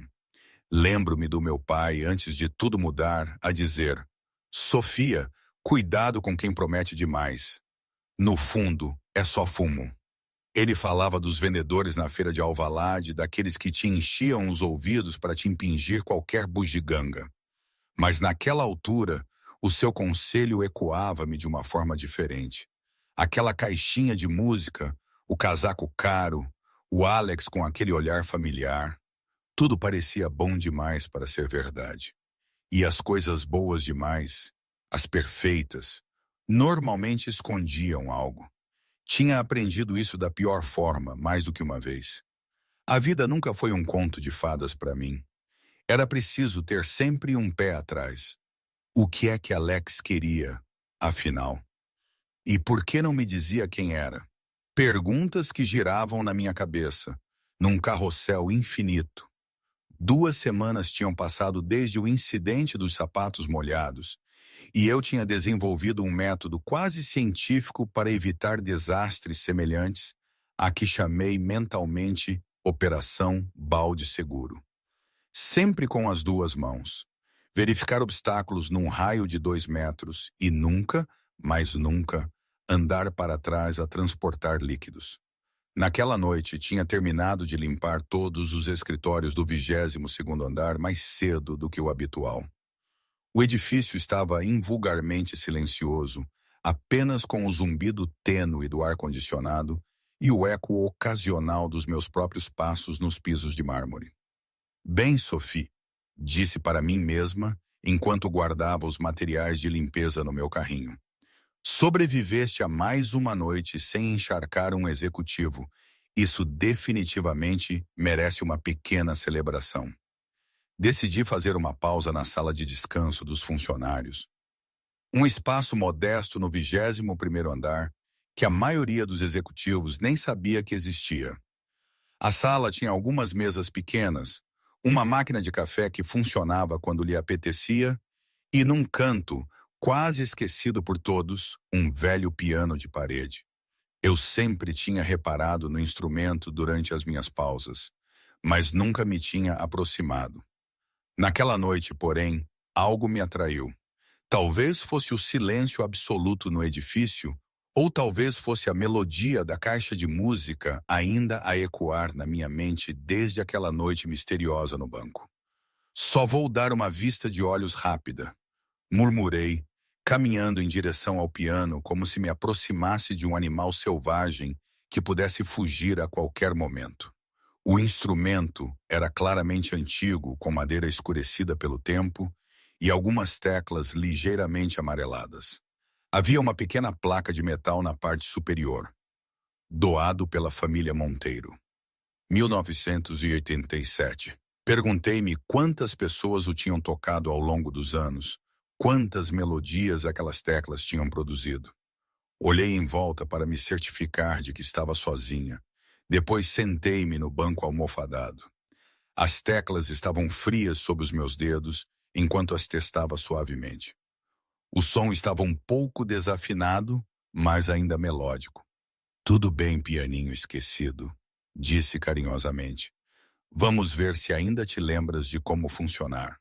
Lembro-me do meu pai, antes de tudo mudar, a dizer: Sofia, cuidado com quem promete demais. No fundo, é só fumo. Ele falava dos vendedores na feira de Alvalade, daqueles que te enchiam os ouvidos para te impingir qualquer bugiganga. Mas naquela altura, o seu conselho ecoava-me de uma forma diferente. Aquela caixinha de música, o casaco caro, o Alex com aquele olhar familiar. Tudo parecia bom demais para ser verdade. E as coisas boas demais, as perfeitas, normalmente escondiam algo. Tinha aprendido isso da pior forma, mais do que uma vez. A vida nunca foi um conto de fadas para mim. Era preciso ter sempre um pé atrás. O que é que Alex queria, afinal? E por que não me dizia quem era? Perguntas que giravam na minha cabeça, num carrossel infinito. 2 semanas tinham passado desde o incidente dos sapatos molhados, e eu tinha desenvolvido um método quase científico para evitar desastres semelhantes a que chamei mentalmente Operação Balde Seguro. Sempre com as duas mãos. Verificar obstáculos num raio de 2 metros e nunca, mas nunca, andar para trás a transportar líquidos. Naquela noite, tinha terminado de limpar todos os escritórios do 22º andar mais cedo do que o habitual. O edifício estava invulgarmente silencioso, apenas com o zumbido tênue do ar-condicionado e o eco ocasional dos meus próprios passos nos pisos de mármore. Bem, Sophie, disse para mim mesma, enquanto guardava os materiais de limpeza no meu carrinho. Sobreviveste a mais uma noite sem encharcar um executivo. Isso definitivamente merece uma pequena celebração. Decidi fazer uma pausa na sala de descanso dos funcionários. Um espaço modesto no 21º andar, que a maioria dos executivos nem sabia que existia. A sala tinha algumas mesas pequenas, uma máquina de café que funcionava quando lhe apetecia, e num canto, quase esquecido por todos, um velho piano de parede. Eu sempre tinha reparado no instrumento durante as minhas pausas, mas nunca me tinha aproximado. Naquela noite, porém, algo me atraiu. Talvez fosse o silêncio absoluto no edifício, ou talvez fosse a melodia da caixa de música ainda a ecoar na minha mente desde aquela noite misteriosa no banco. Só vou dar uma vista de olhos rápida, murmurei, caminhando em direção ao piano como se me aproximasse de um animal selvagem que pudesse fugir a qualquer momento. O instrumento era claramente antigo, com madeira escurecida pelo tempo e algumas teclas ligeiramente amareladas. Havia uma pequena placa de metal na parte superior. Doado pela família Monteiro. 1987. Perguntei-me quantas pessoas o tinham tocado ao longo dos anos, quantas melodias aquelas teclas tinham produzido. Olhei em volta para me certificar de que estava sozinha. Depois sentei-me no banco almofadado. As teclas estavam frias sob os meus dedos, enquanto as testava suavemente. O som estava um pouco desafinado, mas ainda melódico. Tudo bem, pianinho esquecido, disse carinhosamente. Vamos ver se ainda te lembras de como funcionar.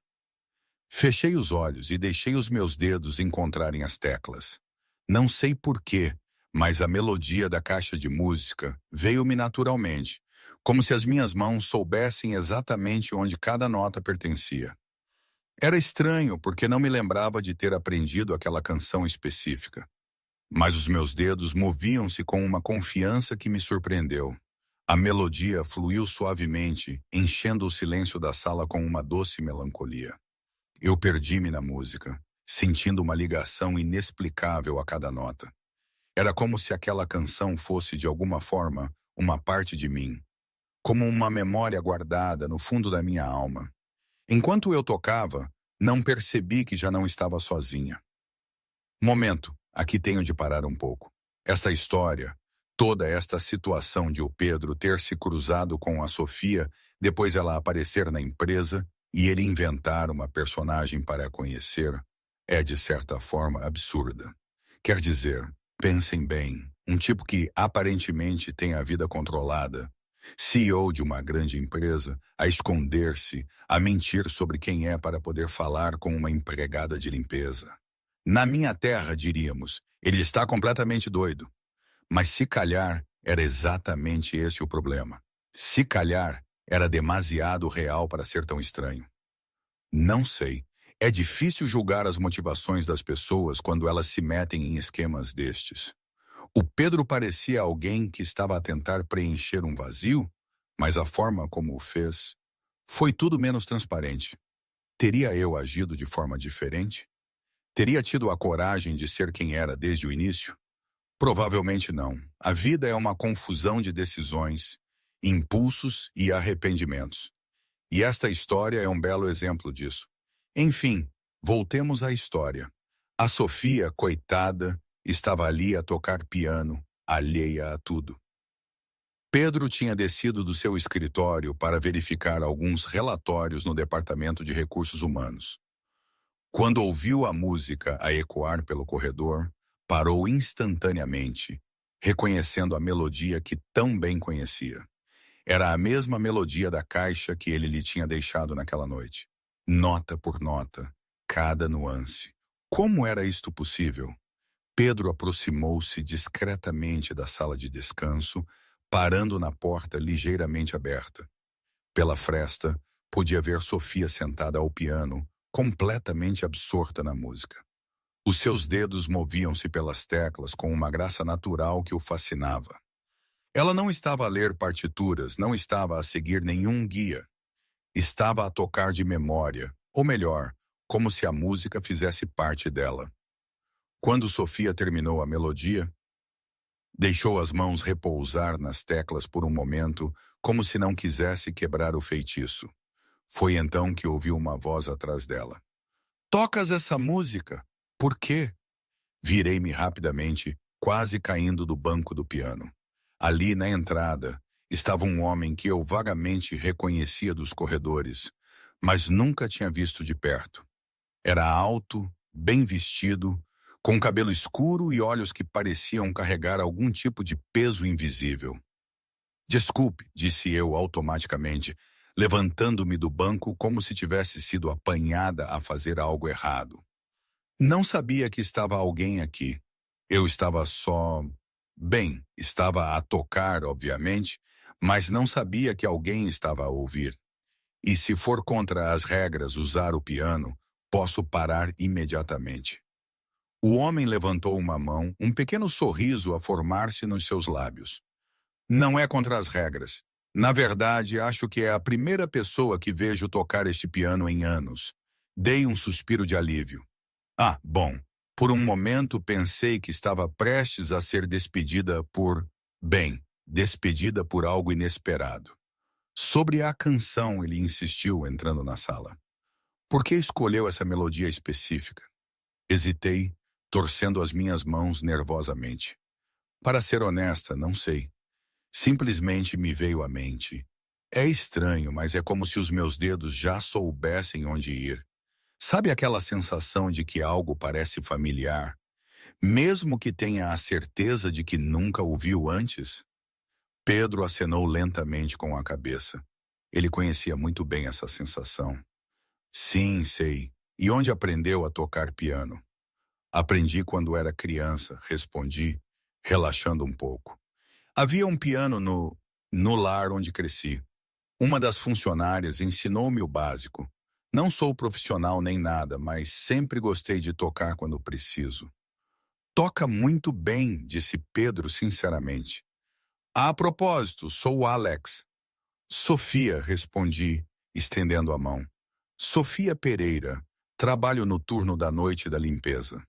Fechei os olhos e deixei os meus dedos encontrarem as teclas. Não sei porquê, mas a melodia da caixa de música veio-me naturalmente, como se as minhas mãos soubessem exatamente onde cada nota pertencia. Era estranho porque não me lembrava de ter aprendido aquela canção específica. Mas os meus dedos moviam-se com uma confiança que me surpreendeu. A melodia fluiu suavemente, enchendo o silêncio da sala com uma doce melancolia. Eu perdi-me na música, sentindo uma ligação inexplicável a cada nota. Era como se aquela canção fosse, de alguma forma, uma parte de mim, como uma memória guardada no fundo da minha alma. Enquanto eu tocava, não percebi que já não estava sozinha. Momento, aqui tenho de parar um pouco. Esta história, toda esta situação de o Pedro ter se cruzado com a Sofia, depois ela aparecer na empresa e ele inventar uma personagem para a conhecer, é de certa forma absurda. Quer dizer, pensem bem, um tipo que aparentemente tem a vida controlada, CEO de uma grande empresa, a esconder-se, a mentir sobre quem é para poder falar com uma empregada de limpeza. Na minha terra, diríamos, ele está completamente doido. Mas se calhar era exatamente esse o problema. Se calhar era demasiado real para ser tão estranho. Não sei. É difícil julgar as motivações das pessoas quando elas se metem em esquemas destes. O Pedro parecia alguém que estava a tentar preencher um vazio, mas a forma como o fez Foi tudo menos transparente. Teria eu agido de forma diferente? Teria tido a coragem de ser quem era desde o início? Provavelmente não. A vida é uma confusão de decisões, impulsos e arrependimentos. E esta história é um belo exemplo disso. Enfim, voltemos à história. A Sofia, coitada, estava ali a tocar piano, alheia a tudo. Pedro tinha descido do seu escritório para verificar alguns relatórios no Departamento de Recursos Humanos. Quando ouviu a música a ecoar pelo corredor, parou instantaneamente, reconhecendo a melodia que tão bem conhecia. Era a mesma melodia da caixa que ele lhe tinha deixado naquela noite. Nota por nota, cada nuance. Como era isto possível? Pedro aproximou-se discretamente da sala de descanso, parando na porta ligeiramente aberta. Pela fresta, podia ver Sofia sentada ao piano, completamente absorta na música. Os seus dedos moviam-se pelas teclas com uma graça natural que o fascinava. Ela não estava a ler partituras, não estava a seguir nenhum guia. Estava a tocar de memória, ou melhor, como se a música fizesse parte dela. Quando Sofia terminou a melodia, deixou as mãos repousar nas teclas por um momento, como se não quisesse quebrar o feitiço. Foi então que ouviu uma voz atrás dela. Tocas essa música? Por quê? Virei-me rapidamente, quase caindo do banco do piano. Ali, na entrada, estava um homem que eu vagamente reconhecia dos corredores, mas nunca tinha visto de perto. Era alto, bem vestido, com cabelo escuro e olhos que pareciam carregar algum tipo de peso invisível. Desculpe, disse eu automaticamente, levantando-me do banco como se tivesse sido apanhada a fazer algo errado. Não sabia que estava alguém aqui. Eu estava só... Bem, estava a tocar, obviamente, mas não sabia que alguém estava a ouvir. E se for contra as regras usar o piano, posso parar imediatamente. O homem levantou uma mão, um pequeno sorriso a formar-se nos seus lábios. Não é contra as regras. Na verdade, acho que é a primeira pessoa que vejo tocar este piano em anos. Dei um suspiro de alívio. Ah, bom. Por um momento pensei que estava prestes a ser despedida despedida por algo inesperado. Sobre a canção, ele insistiu, entrando na sala. Por que escolheu essa melodia específica? Hesitei, torcendo as minhas mãos nervosamente. Para ser honesta, não sei. Simplesmente me veio à mente. É estranho, mas é como se os meus dedos já soubessem onde ir. Sabe aquela sensação de que algo parece familiar, mesmo que tenha a certeza de que nunca o viu antes? Pedro acenou lentamente com a cabeça. Ele conhecia muito bem essa sensação. Sim, sei. E onde aprendeu a tocar piano? Aprendi quando era criança, respondi, relaxando um pouco. Havia um piano no lar onde cresci. Uma das funcionárias ensinou-me o básico. Não sou profissional nem nada, mas sempre gostei de tocar quando preciso. Toca muito bem, disse Pedro sinceramente. A propósito, sou o Alex. Sofia, respondi, estendendo a mão. Sofia Pereira, trabalho no turno da noite da limpeza.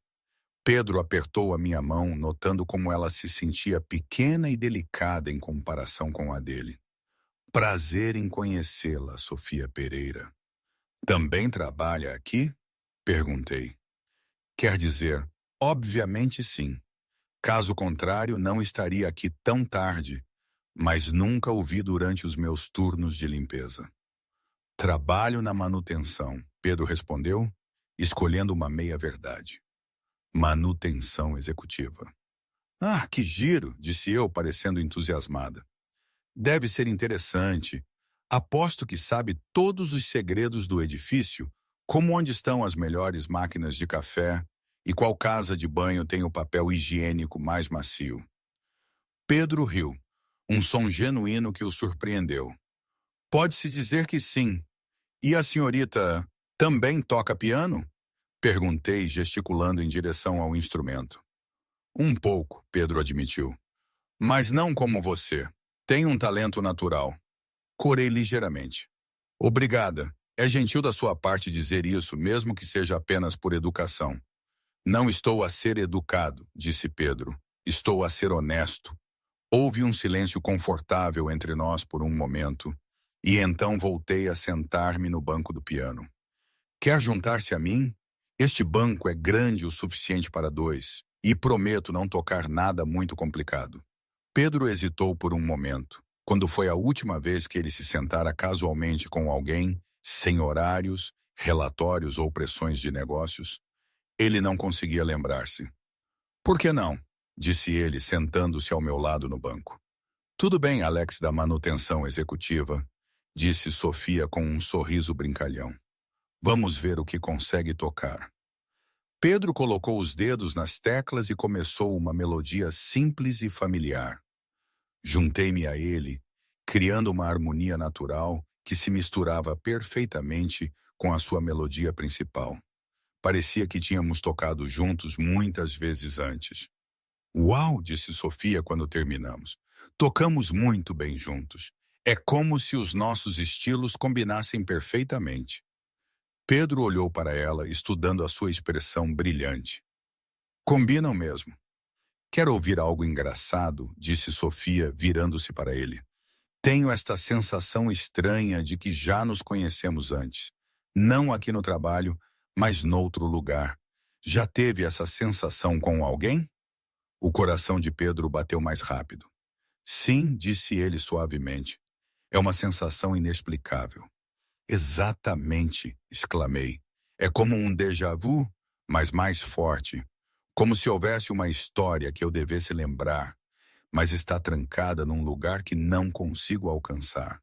Pedro apertou a minha mão, notando como ela se sentia pequena e delicada em comparação com a dele. Prazer em conhecê-la, Sofia Pereira. Também trabalha aqui? Perguntei. Quer dizer, obviamente sim. Caso contrário, não estaria aqui tão tarde, mas nunca o vi durante os meus turnos de limpeza. Trabalho na manutenção, Pedro respondeu, escolhendo uma meia-verdade. Manutenção executiva. Ah, que giro, disse eu, parecendo entusiasmada. Deve ser interessante. Aposto que sabe todos os segredos do edifício, como onde estão as melhores máquinas de café e qual casa de banho tem o papel higiênico mais macio. Pedro riu, um som genuíno que o surpreendeu. Pode-se dizer que sim. E a senhorita também toca piano? Perguntei, gesticulando em direção ao instrumento. Um pouco, Pedro admitiu. Mas não como você. Tem um talento natural. Corei ligeiramente. Obrigada. É gentil da sua parte dizer isso, mesmo que seja apenas por educação. Não estou a ser educado, disse Pedro. Estou a ser honesto. Houve um silêncio confortável entre nós por um momento, e então voltei a sentar-me no banco do piano. Quer juntar-se a mim? Este banco é grande o suficiente para dois, e prometo não tocar nada muito complicado. Pedro hesitou por um momento. Quando foi a última vez que ele se sentara casualmente com alguém, sem horários, relatórios ou pressões de negócios? Ele não conseguia lembrar-se. Por que não? Disse ele, sentando-se ao meu lado no banco. Tudo bem, Alex da manutenção executiva, disse Sofia com um sorriso brincalhão. Vamos ver o que consegue tocar. Pedro colocou os dedos nas teclas e começou uma melodia simples e familiar. Juntei-me a ele, criando uma harmonia natural que se misturava perfeitamente com a sua melodia principal. Parecia que tínhamos tocado juntos muitas vezes antes. Uau, disse Sofia quando terminamos. Tocamos muito bem juntos. É como se os nossos estilos combinassem perfeitamente. Pedro olhou para ela, estudando a sua expressão brilhante. Combinam mesmo. Quer ouvir algo engraçado? Disse Sofia, virando-se para ele. Tenho esta sensação estranha de que já nos conhecemos antes. Não aqui no trabalho, mas noutro lugar. Já teve essa sensação com alguém? O coração de Pedro bateu mais rápido. Sim, disse ele suavemente. É uma sensação inexplicável. Exatamente, exclamei. É como um déjà vu, mas mais forte. Como se houvesse uma história que eu devesse lembrar, mas está trancada num lugar que não consigo alcançar.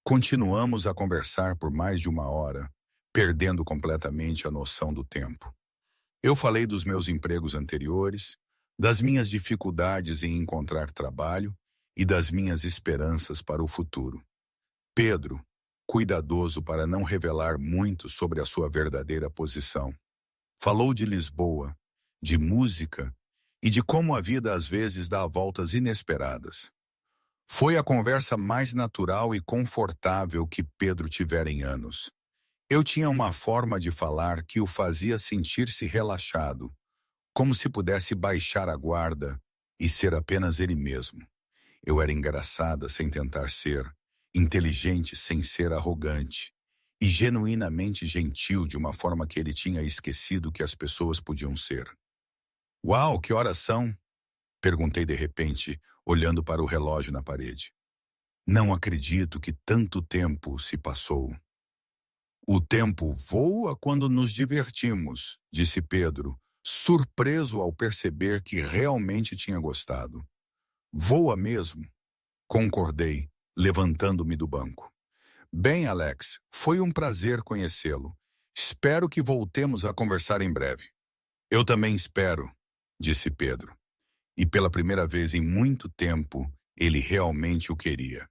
Continuamos a conversar por mais de uma hora, perdendo completamente a noção do tempo. Eu falei dos meus empregos anteriores, das minhas dificuldades em encontrar trabalho e das minhas esperanças para o futuro. Pedro, cuidadoso para não revelar muito sobre a sua verdadeira posição, falou de Lisboa, de música e de como a vida às vezes dá voltas inesperadas. Foi a conversa mais natural e confortável que Pedro tivera em anos. Eu tinha uma forma de falar que o fazia sentir-se relaxado, como se pudesse baixar a guarda e ser apenas ele mesmo. Eu era engraçada sem tentar ser, inteligente sem ser arrogante, e genuinamente gentil de uma forma que ele tinha esquecido que as pessoas podiam ser. Uau, que horas são? Perguntei de repente, olhando para o relógio na parede. Não acredito que tanto tempo se passou. O tempo voa quando nos divertimos, disse Pedro, surpreso ao perceber que realmente tinha gostado. Voa mesmo, concordei, levantando-me do banco. Bem, Alex, foi um prazer conhecê-lo. Espero que voltemos a conversar em breve. Eu também espero, disse Pedro. E pela primeira vez em muito tempo, ele realmente o queria.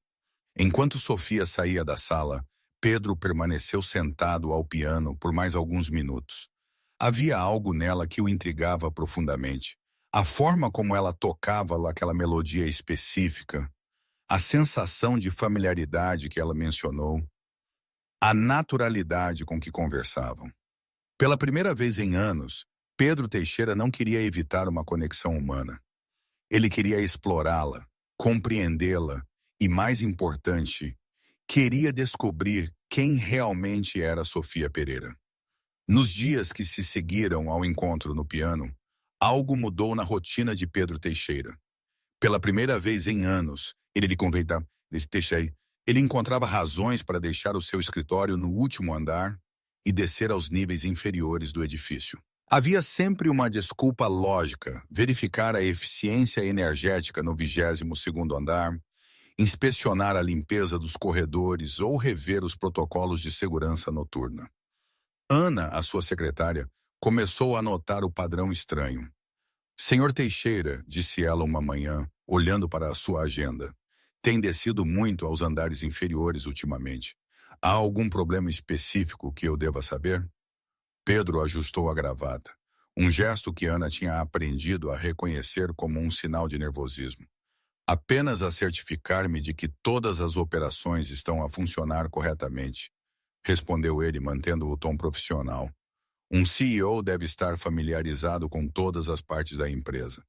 Enquanto Sofia saía da sala, Pedro permaneceu sentado ao piano por mais alguns minutos. Havia algo nela que o intrigava profundamente. A forma como ela tocava aquela melodia específica, a sensação de familiaridade que ela mencionou, a naturalidade com que conversavam. Pela primeira vez em anos, Pedro Teixeira não queria evitar uma conexão humana. Ele queria explorá-la, compreendê-la e, mais importante, queria descobrir quem realmente era Sofia Pereira. Nos dias que se seguiram ao encontro no piano, algo mudou na rotina de Pedro Teixeira. Pela primeira vez em anos, ele encontrava razões para deixar o seu escritório no último andar e descer aos níveis inferiores do edifício. Havia sempre uma desculpa lógica: verificar a eficiência energética no 22º andar, inspecionar a limpeza dos corredores ou rever os protocolos de segurança noturna. Ana, a sua secretária, começou a notar o padrão estranho. Senhor Teixeira, disse ela uma manhã, olhando para a sua agenda, tem descido muito aos andares inferiores ultimamente. Há algum problema específico que eu deva saber? Pedro ajustou a gravata, um gesto que Ana tinha aprendido a reconhecer como um sinal de nervosismo. Apenas a certificar-me de que todas as operações estão a funcionar corretamente, respondeu ele, mantendo o tom profissional. Um CEO deve estar familiarizado com todas as partes da empresa.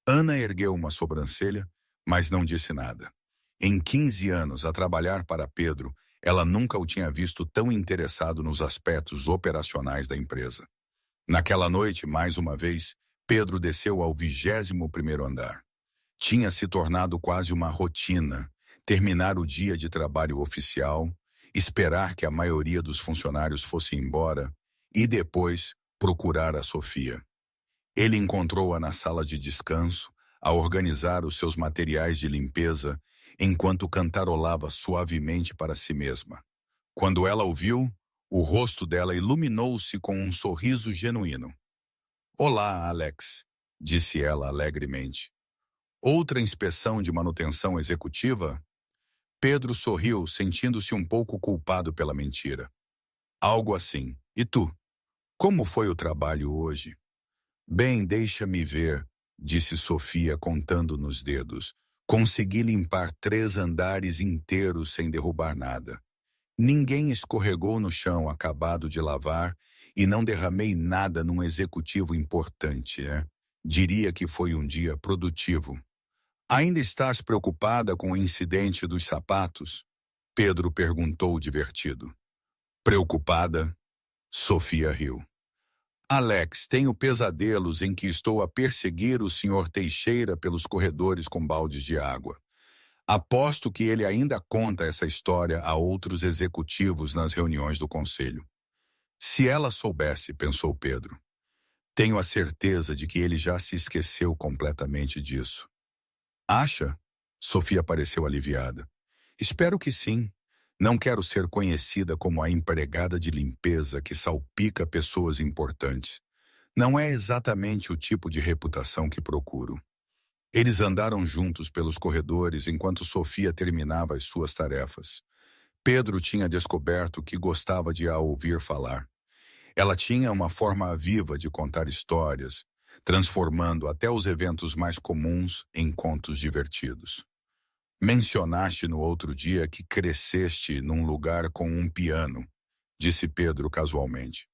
Ana ergueu uma sobrancelha, mas não disse nada. Em 15 anos a trabalhar para Pedro, ela nunca o tinha visto tão interessado nos aspectos operacionais da empresa. Naquela noite, mais uma vez, Pedro desceu ao 21º andar. Tinha se tornado quase uma rotina, terminar o dia de trabalho oficial, esperar que a maioria dos funcionários fosse embora e depois procurar a Sofia. Ele encontrou-a na sala de descanso, a organizar os seus materiais de limpeza, enquanto cantarolava suavemente para si mesma. Quando ela o viu, o rosto dela iluminou-se com um sorriso genuíno. "Olá, Alex", disse ela alegremente. "Outra inspeção de manutenção executiva?" Pedro sorriu, sentindo-se um pouco culpado pela mentira. "Algo assim. E tu? Como foi o trabalho hoje?" "Bem, deixa-me ver", disse Sofia, contando nos dedos. "Consegui limpar 3 andares inteiros sem derrubar nada. Ninguém escorregou no chão acabado de lavar e não derramei nada num executivo importante, né? Diria que foi um dia produtivo." "Ainda estás preocupada com o incidente dos sapatos?" Pedro perguntou divertido. "Preocupada?" Sofia riu. "Alex, tenho pesadelos em que estou a perseguir o Sr. Teixeira pelos corredores com baldes de água. Aposto que ele ainda conta essa história a outros executivos nas reuniões do conselho." "Se ela soubesse", pensou Pedro. "Tenho a certeza de que ele já se esqueceu completamente disso." "Acha?" Sofia pareceu aliviada. "Espero que sim. Não quero ser conhecida como a empregada de limpeza que salpica pessoas importantes. Não é exatamente o tipo de reputação que procuro." Eles andaram juntos pelos corredores enquanto Sofia terminava as suas tarefas. Pedro tinha descoberto que gostava de a ouvir falar. Ela tinha uma forma viva de contar histórias, transformando até os eventos mais comuns em contos divertidos. "Mencionaste no outro dia que cresceste num lugar com um piano", disse Pedro casualmente.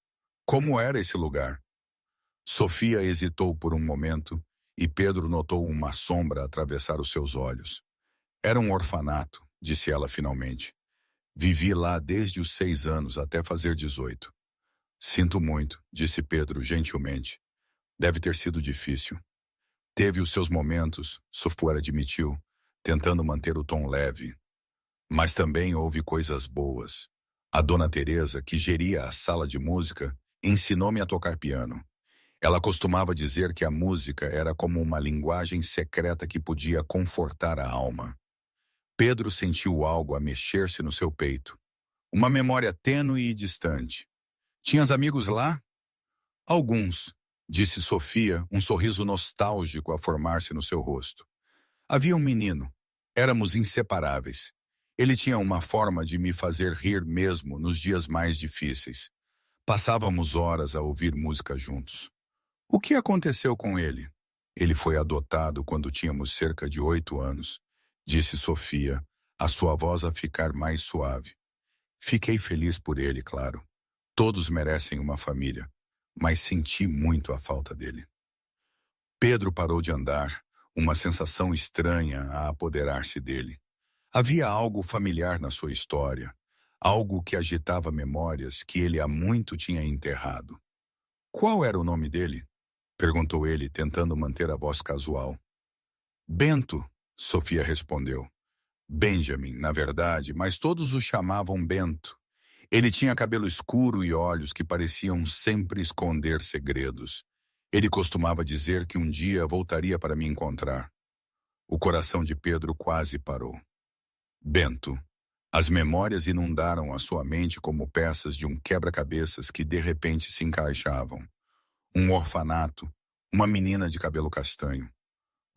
"Como era esse lugar?" Sofia hesitou por um momento e Pedro notou uma sombra atravessar os seus olhos. "Era um orfanato", disse ela finalmente. "Vivi lá desde os 6 anos até fazer 18. "Sinto muito", disse Pedro gentilmente. "Deve ter sido difícil." "Teve os seus momentos", Sofia admitiu, tentando manter o tom leve. "Mas também houve coisas boas. A dona Teresa, que geria a sala de música, ensinou-me a tocar piano. Ela costumava dizer que a música era como uma linguagem secreta que podia confortar a alma." Pedro sentiu algo a mexer-se no seu peito. Uma memória tênue e distante. "Tinhas amigos lá?" "Alguns", disse Sofia, um sorriso nostálgico a formar-se no seu rosto. "Havia um menino. Éramos inseparáveis. Ele tinha uma forma de me fazer rir mesmo nos dias mais difíceis. Passávamos horas a ouvir música juntos." "O que aconteceu com ele?" "Ele foi adotado quando tínhamos cerca de 8 anos", disse Sofia, a sua voz a ficar mais suave. "Fiquei feliz por ele, claro. Todos merecem uma família, mas senti muito a falta dele." Pedro parou de andar, uma sensação estranha a apoderar-se dele. Havia algo familiar na sua história, algo que agitava memórias que ele há muito tinha enterrado. "Qual era o nome dele?" perguntou ele, tentando manter a voz casual. "Bento", Sofia respondeu. "Benjamin, na verdade, mas todos o chamavam Bento. Ele tinha cabelo escuro e olhos que pareciam sempre esconder segredos. Ele costumava dizer que um dia voltaria para me encontrar." O coração de Pedro quase parou. Bento. As memórias inundaram a sua mente como peças de um quebra-cabeças que de repente se encaixavam. Um orfanato, uma menina de cabelo castanho.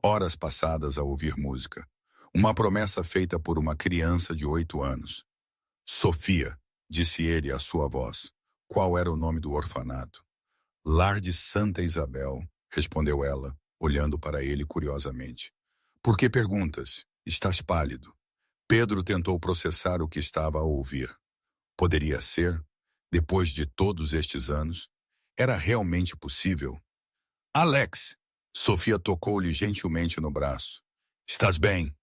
Horas passadas a ouvir música. Uma promessa feita por uma criança de 8 anos. "Sofia", disse ele à sua voz. "Qual era o nome do orfanato?" "Lar de Santa Isabel", respondeu ela, olhando para ele curiosamente. Por que perguntas? Estás pálido. Pedro tentou processar o que estava a ouvir. Poderia ser, depois de todos estes anos, era realmente possível? Alex! Sofia tocou-lhe gentilmente no braço. Estás bem?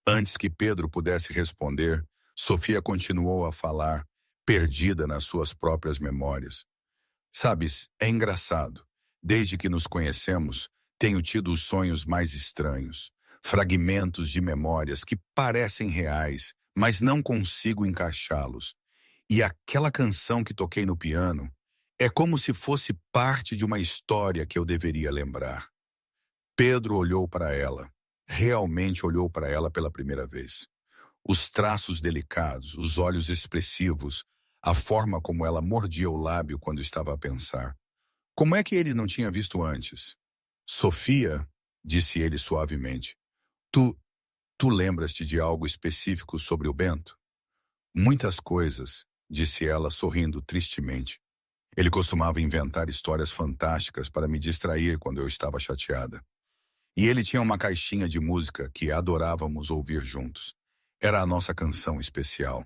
Antes que Pedro pudesse responder, Sofia continuou a falar, perdida nas suas próprias memórias. Sabes, é engraçado. Desde que nos conhecemos, tenho tido os sonhos mais estranhos. Fragmentos de memórias que parecem reais, mas não consigo encaixá-los. E aquela canção que toquei no piano é como se fosse parte de uma história que eu deveria lembrar. Pedro olhou para ela. Realmente olhou para ela pela primeira vez. Os traços delicados, os olhos expressivos, a forma como ela mordia o lábio quando estava a pensar. Como é que ele não tinha visto antes? Sofia, disse ele suavemente, tu, tu lembras-te de algo específico sobre o Bento? Muitas coisas, disse ela sorrindo tristemente. Ele costumava inventar histórias fantásticas para me distrair quando eu estava chateada. E ele tinha uma caixinha de música que adorávamos ouvir juntos. Era a nossa canção especial.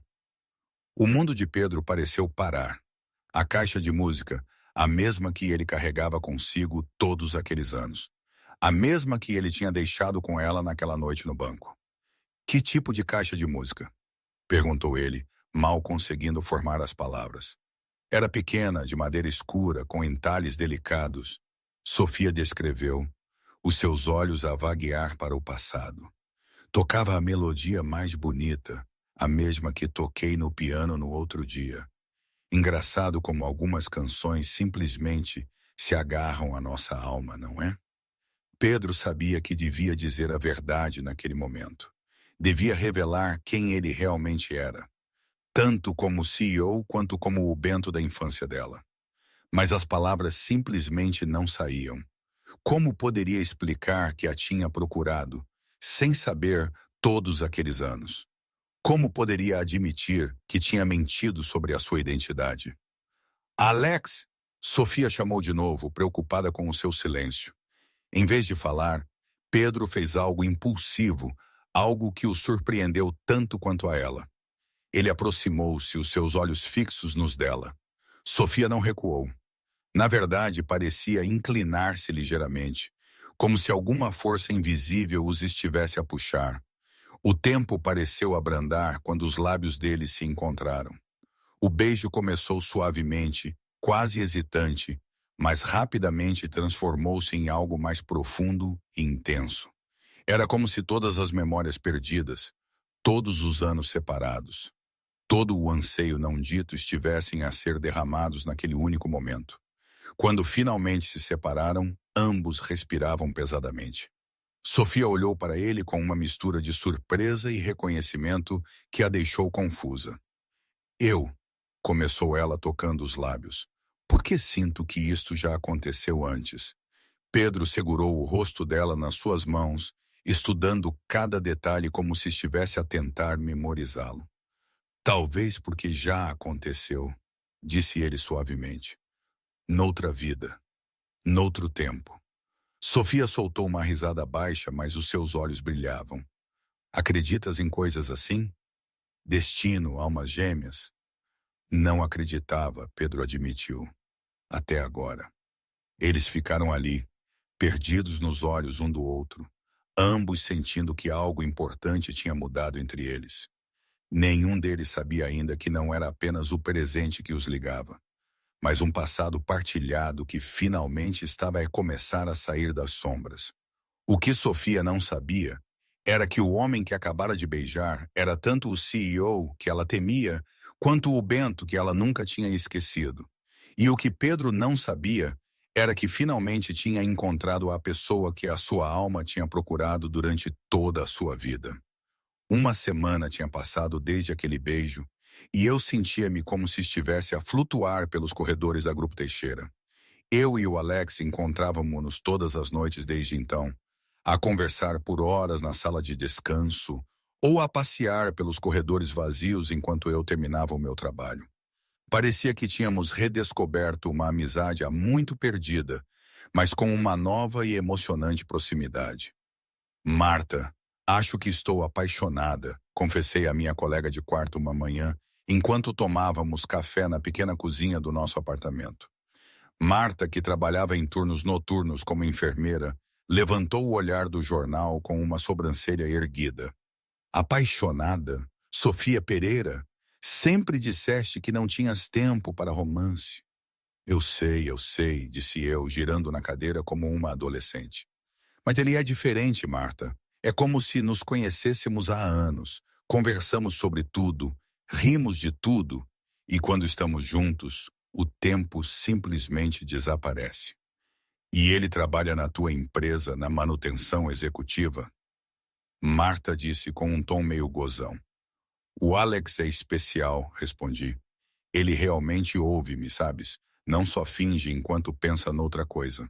O mundo de Pedro pareceu parar. A caixa de música, a mesma que ele carregava consigo todos aqueles anos. A mesma que ele tinha deixado com ela naquela noite no banco. Que tipo de caixa de música? Perguntou ele, mal conseguindo formar as palavras. Era pequena, de madeira escura, com entalhes delicados. Sofia descreveu, os seus olhos a vaguear para o passado. Tocava a melodia mais bonita, a mesma que toquei no piano no outro dia. Engraçado como algumas canções simplesmente se agarram à nossa alma, não é? Pedro sabia que devia dizer a verdade naquele momento. Devia revelar quem ele realmente era, tanto como CEO quanto como o Bento da infância dela. Mas as palavras simplesmente não saíam. Como poderia explicar que a tinha procurado, sem saber, todos aqueles anos? Como poderia admitir que tinha mentido sobre a sua identidade? Alex! Sofia chamou de novo, preocupada com o seu silêncio. Em vez de falar, Pedro fez algo impulsivo, algo que o surpreendeu tanto quanto a ela. Ele aproximou-se, os seus olhos fixos nos dela. Sofia não recuou. Na verdade, parecia inclinar-se ligeiramente, como se alguma força invisível os estivesse a puxar. O tempo pareceu abrandar quando os lábios dele se encontraram. O beijo começou suavemente, quase hesitante, mas rapidamente transformou-se em algo mais profundo e intenso. Era como se todas as memórias perdidas, todos os anos separados, todo o anseio não dito estivessem a ser derramados naquele único momento. Quando finalmente se separaram, ambos respiravam pesadamente. Sofia olhou para ele com uma mistura de surpresa e reconhecimento que a deixou confusa. Eu, começou ela tocando os lábios. Por que sinto que isto já aconteceu antes? Pedro segurou o rosto dela nas suas mãos, estudando cada detalhe como se estivesse a tentar memorizá-lo. Talvez porque já aconteceu, disse ele suavemente. Noutra vida, noutro tempo. Sofia soltou uma risada baixa, mas os seus olhos brilhavam. Acreditas em coisas assim? Destino, almas gêmeas? Não acreditava, Pedro admitiu. Até agora. Eles ficaram ali, perdidos nos olhos um do outro, ambos sentindo que algo importante tinha mudado entre eles. Nenhum deles sabia ainda que não era apenas o presente que os ligava, mas um passado partilhado que finalmente estava a começar a sair das sombras. O que Sofia não sabia era que o homem que acabara de beijar era tanto o CEO que ela temia, quanto o Bento que ela nunca tinha esquecido. E o que Pedro não sabia era que finalmente tinha encontrado a pessoa que a sua alma tinha procurado durante toda a sua vida. Uma semana tinha passado desde aquele beijo, e eu sentia-me como se estivesse a flutuar pelos corredores da Grupo Teixeira. Eu e o Alex encontrávamos-nos todas as noites desde então, a conversar por horas na sala de descanso, ou a passear pelos corredores vazios enquanto eu terminava o meu trabalho. Parecia que tínhamos redescoberto uma amizade há muito perdida, mas com uma nova e emocionante proximidade. Marta, acho que estou apaixonada, confessei à minha colega de quarto uma manhã, enquanto tomávamos café na pequena cozinha do nosso apartamento. Marta, que trabalhava em turnos noturnos como enfermeira, levantou o olhar do jornal com uma sobrancelha erguida. Apaixonada? Sofia Pereira? Sempre disseste que não tinhas tempo para romance. Eu sei, disse eu, girando na cadeira como uma adolescente. Mas ele é diferente, Marta. É como se nos conhecêssemos há anos. Conversamos sobre tudo, rimos de tudo, e quando estamos juntos, o tempo simplesmente desaparece. E ele trabalha na tua empresa, na manutenção executiva? Marta disse com um tom meio gozão. O Alex é especial, respondi. Ele realmente ouve-me, sabes? Não só finge enquanto pensa noutra coisa.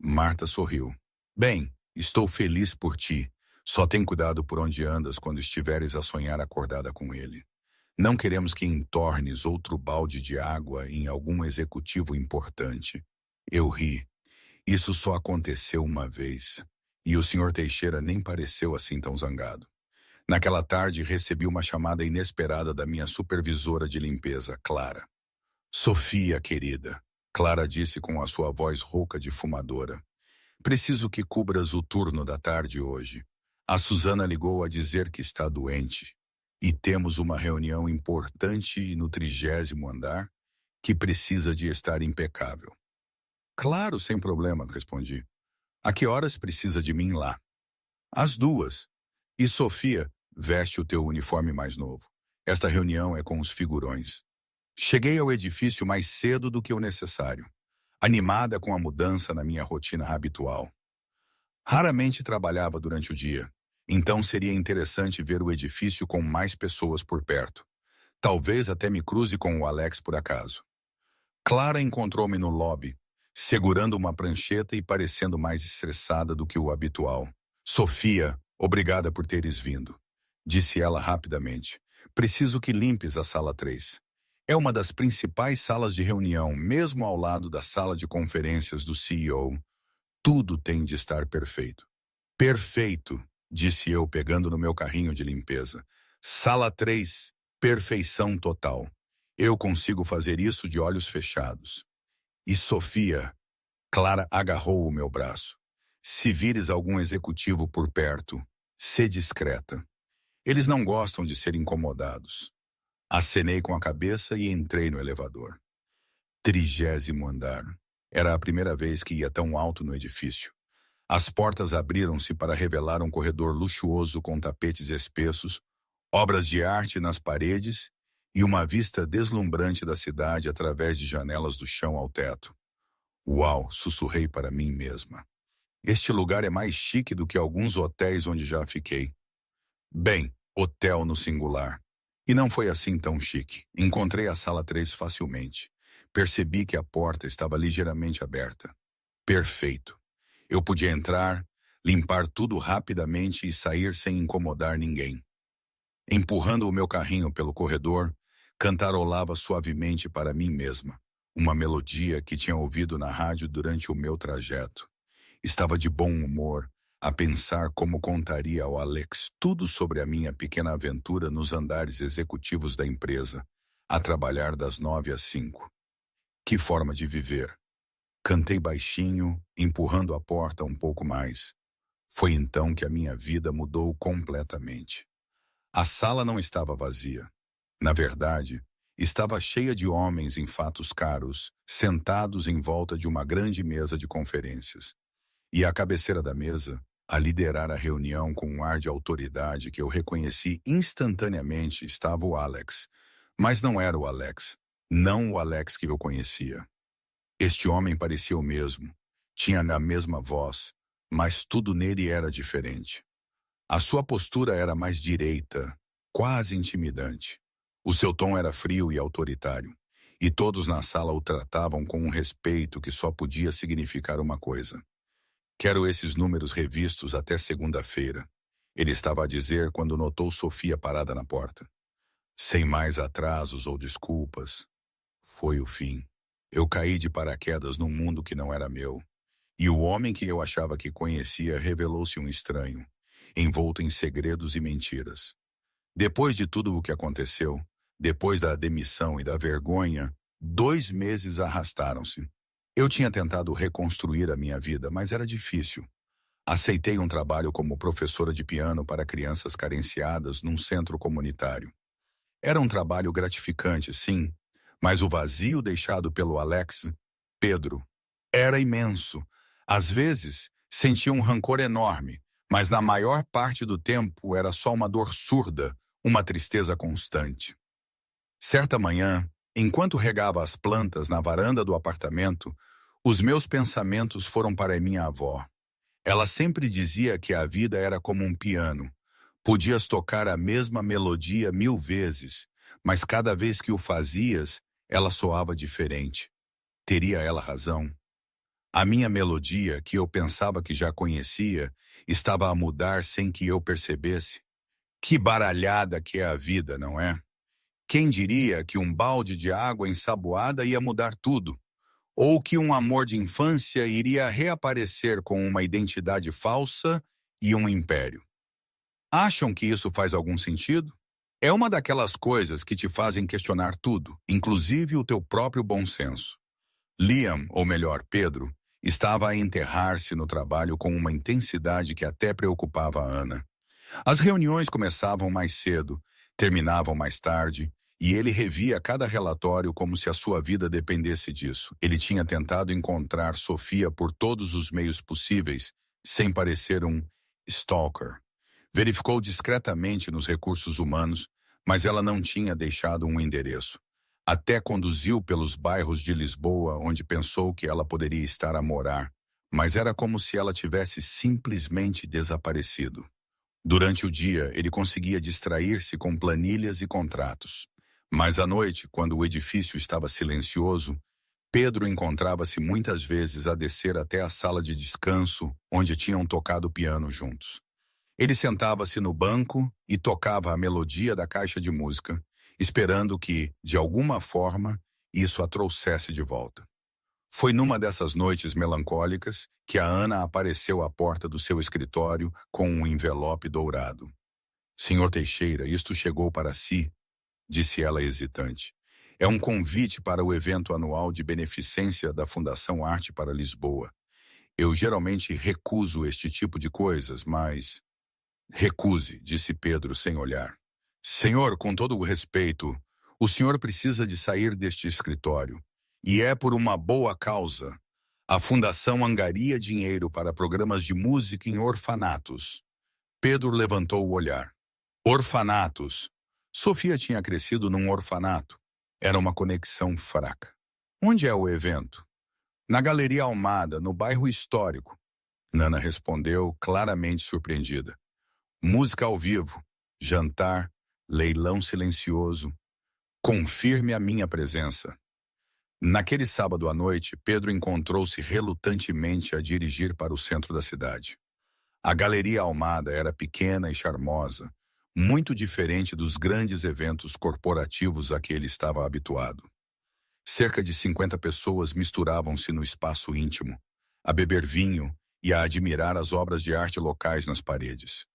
Marta sorriu. Bem, estou feliz por ti. Só tem cuidado por onde andas quando estiveres a sonhar acordada com ele. Não queremos que entornes outro balde de água em algum executivo importante. Eu ri. Isso só aconteceu uma vez. E o Sr. Teixeira nem pareceu assim tão zangado. Naquela tarde, recebi uma chamada inesperada da minha supervisora de limpeza, Clara. Sofia, querida, Clara disse com a sua voz rouca de fumadora. Preciso que cubras o turno da tarde hoje. A Susana ligou a dizer que está doente. E temos uma reunião importante no 30º andar que precisa de estar impecável. Claro, sem problema, respondi. A que horas precisa de mim lá? Às 2. E Sofia, veste o teu uniforme mais novo. Esta reunião é com os figurões. Cheguei ao edifício mais cedo do que o necessário, animada com a mudança na minha rotina habitual. Raramente trabalhava durante o dia, então seria interessante ver o edifício com mais pessoas por perto. Talvez até me cruze com o Alex por acaso. Clara encontrou-me no lobby, segurando uma prancheta e parecendo mais estressada do que o habitual. Sofia, obrigada por teres vindo, disse ela rapidamente. Preciso que limpes a sala 3. É uma das principais salas de reunião, mesmo ao lado da sala de conferências do CEO. Tudo tem de estar perfeito. Perfeito, disse eu pegando no meu carrinho de limpeza. Sala 3, perfeição total. Eu consigo fazer isso de olhos fechados. E Sofia, Clara agarrou o meu braço. Se vires algum executivo por perto, sê discreta. Eles não gostam de ser incomodados. Acenei com a cabeça e entrei no elevador. 30º andar. Era a primeira vez que ia tão alto no edifício. As portas abriram-se para revelar um corredor luxuoso com tapetes espessos, obras de arte nas paredes e uma vista deslumbrante da cidade através de janelas do chão ao teto. Uau, sussurrei para mim mesma. Este lugar é mais chique do que alguns hotéis onde já fiquei. Bem, hotel no singular. E não foi assim tão chique. Encontrei a sala 3 facilmente. Percebi que a porta estava ligeiramente aberta. Perfeito. Eu podia entrar, limpar tudo rapidamente e sair sem incomodar ninguém. Empurrando o meu carrinho pelo corredor, cantarolava suavemente para mim mesma, uma melodia que tinha ouvido na rádio durante o meu trajeto. Estava de bom humor, a pensar como contaria ao Alex tudo sobre a minha pequena aventura nos andares executivos da empresa, a trabalhar das 9 às 5. Que forma de viver! Cantei baixinho, empurrando a porta um pouco mais. Foi então que a minha vida mudou completamente. A sala não estava vazia. Na verdade, estava cheia de homens em fatos caros, sentados em volta de uma grande mesa de conferências. E à cabeceira da mesa, a liderar a reunião com um ar de autoridade que eu reconheci instantaneamente, estava o Alex. Mas não era o Alex. Não o Alex que eu conhecia. Este homem parecia o mesmo. Tinha a mesma voz, mas tudo nele era diferente. A sua postura era mais direita, quase intimidante. O seu tom era frio e autoritário. E todos na sala o tratavam com um respeito que só podia significar uma coisa. Quero esses números revistos até segunda-feira, ele estava a dizer quando notou Sofia parada na porta. Sem mais atrasos ou desculpas. Foi o fim. Eu caí de paraquedas num mundo que não era meu. E o homem que eu achava que conhecia revelou-se um estranho, envolto em segredos e mentiras. Depois de tudo o que aconteceu, depois da demissão e da vergonha, 2 meses arrastaram-se. Eu tinha tentado reconstruir a minha vida, mas era difícil. Aceitei um trabalho como professora de piano para crianças carenciadas num centro comunitário. Era um trabalho gratificante, sim, mas o vazio deixado pelo Alex, Pedro, era imenso. Às vezes, sentia um rancor enorme, mas na maior parte do tempo era só uma dor surda, uma tristeza constante. Certa manhã, enquanto regava as plantas na varanda do apartamento, os meus pensamentos foram para minha avó. Ela sempre dizia que a vida era como um piano. Podias tocar a mesma melodia 1000 vezes, mas cada vez que o fazias, ela soava diferente. Teria ela razão? A minha melodia, que eu pensava que já conhecia, estava a mudar sem que eu percebesse. Que baralhada que é a vida, não é? Quem diria que um balde de água ensaboada ia mudar tudo? Ou que um amor de infância iria reaparecer com uma identidade falsa e um império? Acham que isso faz algum sentido? É uma daquelas coisas que te fazem questionar tudo, inclusive o teu próprio bom senso. Liam, ou melhor, Pedro, estava a enterrar-se no trabalho com uma intensidade que até preocupava a Ana. As reuniões começavam mais cedo, terminavam mais tarde, e ele revia cada relatório como se a sua vida dependesse disso. Ele tinha tentado encontrar Sofia por todos os meios possíveis, sem parecer um stalker. Verificou discretamente nos recursos humanos, mas ela não tinha deixado um endereço. Até conduziu pelos bairros de Lisboa, onde pensou que ela poderia estar a morar, mas era como se ela tivesse simplesmente desaparecido. Durante o dia, ele conseguia distrair-se com planilhas e contratos. Mas à noite, quando o edifício estava silencioso, Pedro encontrava-se muitas vezes a descer até a sala de descanso, onde tinham tocado piano juntos. Ele sentava-se no banco e tocava a melodia da caixa de música, esperando que, de alguma forma, isso a trouxesse de volta. Foi numa dessas noites melancólicas que a Ana apareceu à porta do seu escritório com um envelope dourado. Senhor Teixeira, isto chegou para si, disse ela hesitante. É um convite para o evento anual de beneficência da Fundação Arte para Lisboa. Eu geralmente recuso este tipo de coisas, mas... Recuse, disse Pedro sem olhar. Senhor, com todo o respeito, o senhor precisa de sair deste escritório. E é por uma boa causa. A Fundação angaria dinheiro para programas de música em orfanatos. Pedro levantou o olhar. Orfanatos. Sofia tinha crescido num orfanato. Era uma conexão fraca. Onde é o evento? Na Galeria Almada, no bairro Histórico. Nana respondeu, claramente surpreendida. Música ao vivo, jantar, leilão silencioso. Confirme a minha presença. Naquele sábado à noite, Pedro encontrou-se relutantemente a dirigir para o centro da cidade. A Galeria Almada era pequena e charmosa, muito diferente dos grandes eventos corporativos a que ele estava habituado. Cerca de 50 pessoas misturavam-se no espaço íntimo, a beber vinho e a admirar as obras de arte locais nas paredes.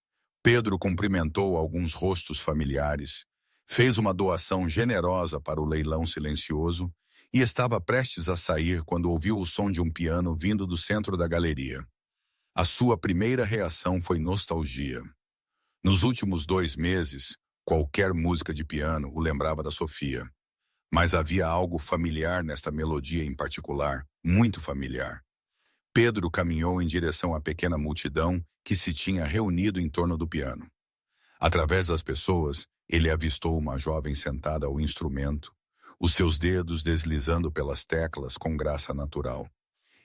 Pedro cumprimentou alguns rostos familiares, fez uma doação generosa para o leilão silencioso e estava prestes a sair quando ouviu o som de um piano vindo do centro da galeria. A sua primeira reação foi nostalgia. Nos últimos 2 meses, qualquer música de piano o lembrava da Sofia. Mas havia algo familiar nesta melodia em particular, muito familiar. Pedro caminhou em direção à pequena multidão que se tinha reunido em torno do piano. Através das pessoas, ele avistou uma jovem sentada ao instrumento, os seus dedos deslizando pelas teclas com graça natural.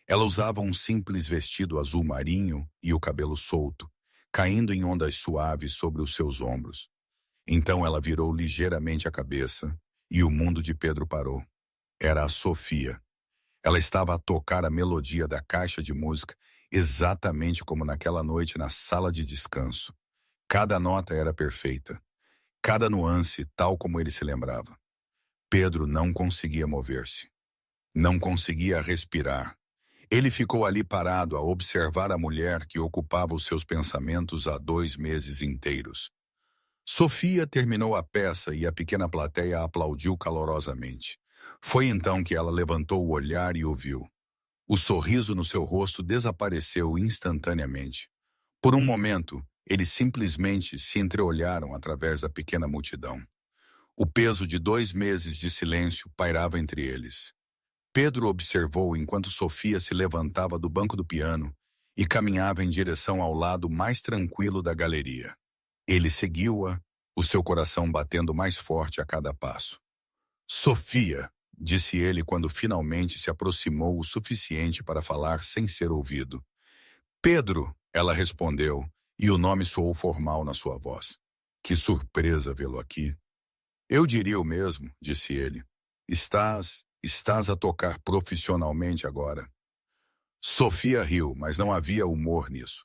Ela usava um simples vestido azul marinho e o cabelo solto, caindo em ondas suaves sobre os seus ombros. Então ela virou ligeiramente a cabeça e o mundo de Pedro parou. Era a Sofia. Ela estava a tocar a melodia da caixa de música exatamente como naquela noite na sala de descanso. Cada nota era perfeita, cada nuance tal como ele se lembrava. Pedro não conseguia mover-se. Não conseguia respirar. Ele ficou ali parado a observar a mulher que ocupava os seus pensamentos há 2 meses inteiros. Sofia terminou a peça e a pequena plateia aplaudiu calorosamente. Foi então que ela levantou o olhar e o viu. O sorriso no seu rosto desapareceu instantaneamente. Por um momento, eles simplesmente se entreolharam através da pequena multidão. O peso de 2 meses de silêncio pairava entre eles. Pedro observou enquanto Sofia se levantava do banco do piano e caminhava em direção ao lado mais tranquilo da galeria. Ele seguiu-a, o seu coração batendo mais forte a cada passo. Sofia, disse ele quando finalmente se aproximou o suficiente para falar sem ser ouvido. Pedro, ela respondeu, e o nome soou formal na sua voz. Que surpresa vê-lo aqui. Eu diria o mesmo, disse ele. Estás a tocar profissionalmente agora. Sofia riu, mas não havia humor nisso.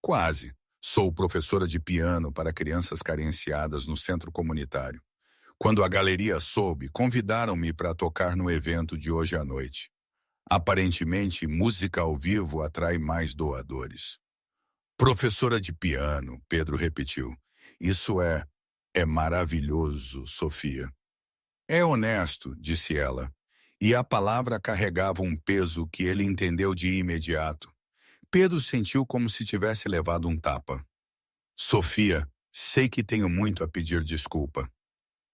Quase. Sou professora de piano para crianças carenciadas no centro comunitário. Quando a galeria soube, convidaram-me para tocar no evento de hoje à noite. Aparentemente, música ao vivo atrai mais doadores. Professora de piano, Pedro repetiu. Isso é maravilhoso, Sofia. É honesto, disse ela, e a palavra carregava um peso que ele entendeu de imediato. Pedro sentiu como se tivesse levado um tapa. Sofia, sei que tenho muito a pedir desculpa.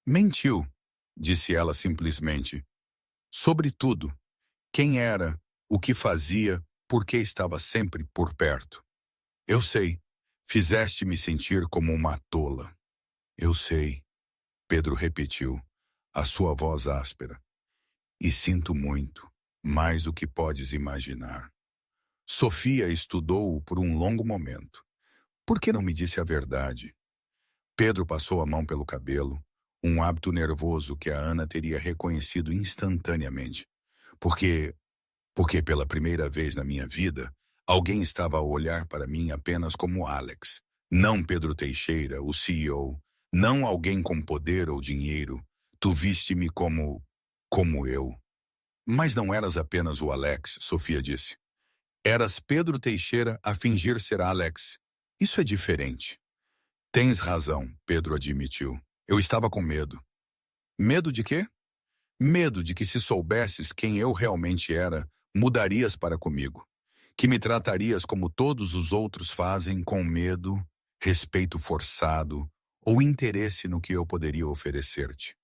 Mentiu, disse ela simplesmente. Sobretudo, quem era, o que fazia, por que estava sempre por perto. Eu sei, fizeste-me sentir como uma tola. Eu sei, Pedro repetiu, a sua voz áspera. E sinto muito, mais do que podes imaginar. Sofia estudou-o por um longo momento. Por que não me disse a verdade? Pedro passou a mão pelo cabelo, um hábito nervoso que a Ana teria reconhecido instantaneamente. Porque pela primeira vez na minha vida, alguém estava a olhar para mim apenas como Alex. Não Pedro Teixeira, o CEO. Não alguém com poder ou dinheiro. Tu viste-me como eu. Mas não eras apenas o Alex, Sofia disse. Eras Pedro Teixeira a fingir ser Alex. Isso é diferente. Tens razão, Pedro admitiu. Eu estava com medo. Medo de quê? Medo de que se soubesses quem eu realmente era, mudarias para comigo. Que me tratarias como todos os outros fazem, com medo, respeito forçado ou interesse no que eu poderia oferecer-te.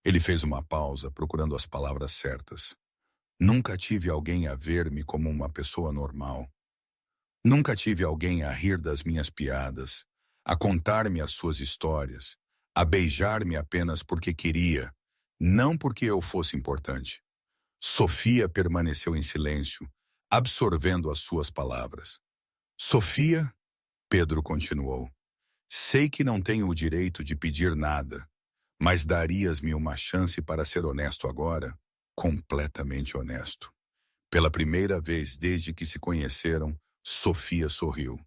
Ele fez uma pausa, procurando as palavras certas. Nunca tive alguém a ver-me como uma pessoa normal. Nunca tive alguém a rir das minhas piadas, a contar-me as suas histórias, a beijar-me apenas porque queria, não porque eu fosse importante. Sofia permaneceu em silêncio, absorvendo as suas palavras. Sofia, Pedro continuou, sei que não tenho o direito de pedir nada, mas darias-me uma chance para ser honesto agora? Completamente honesto. Pela primeira vez desde que se conheceram, Sofia sorriu.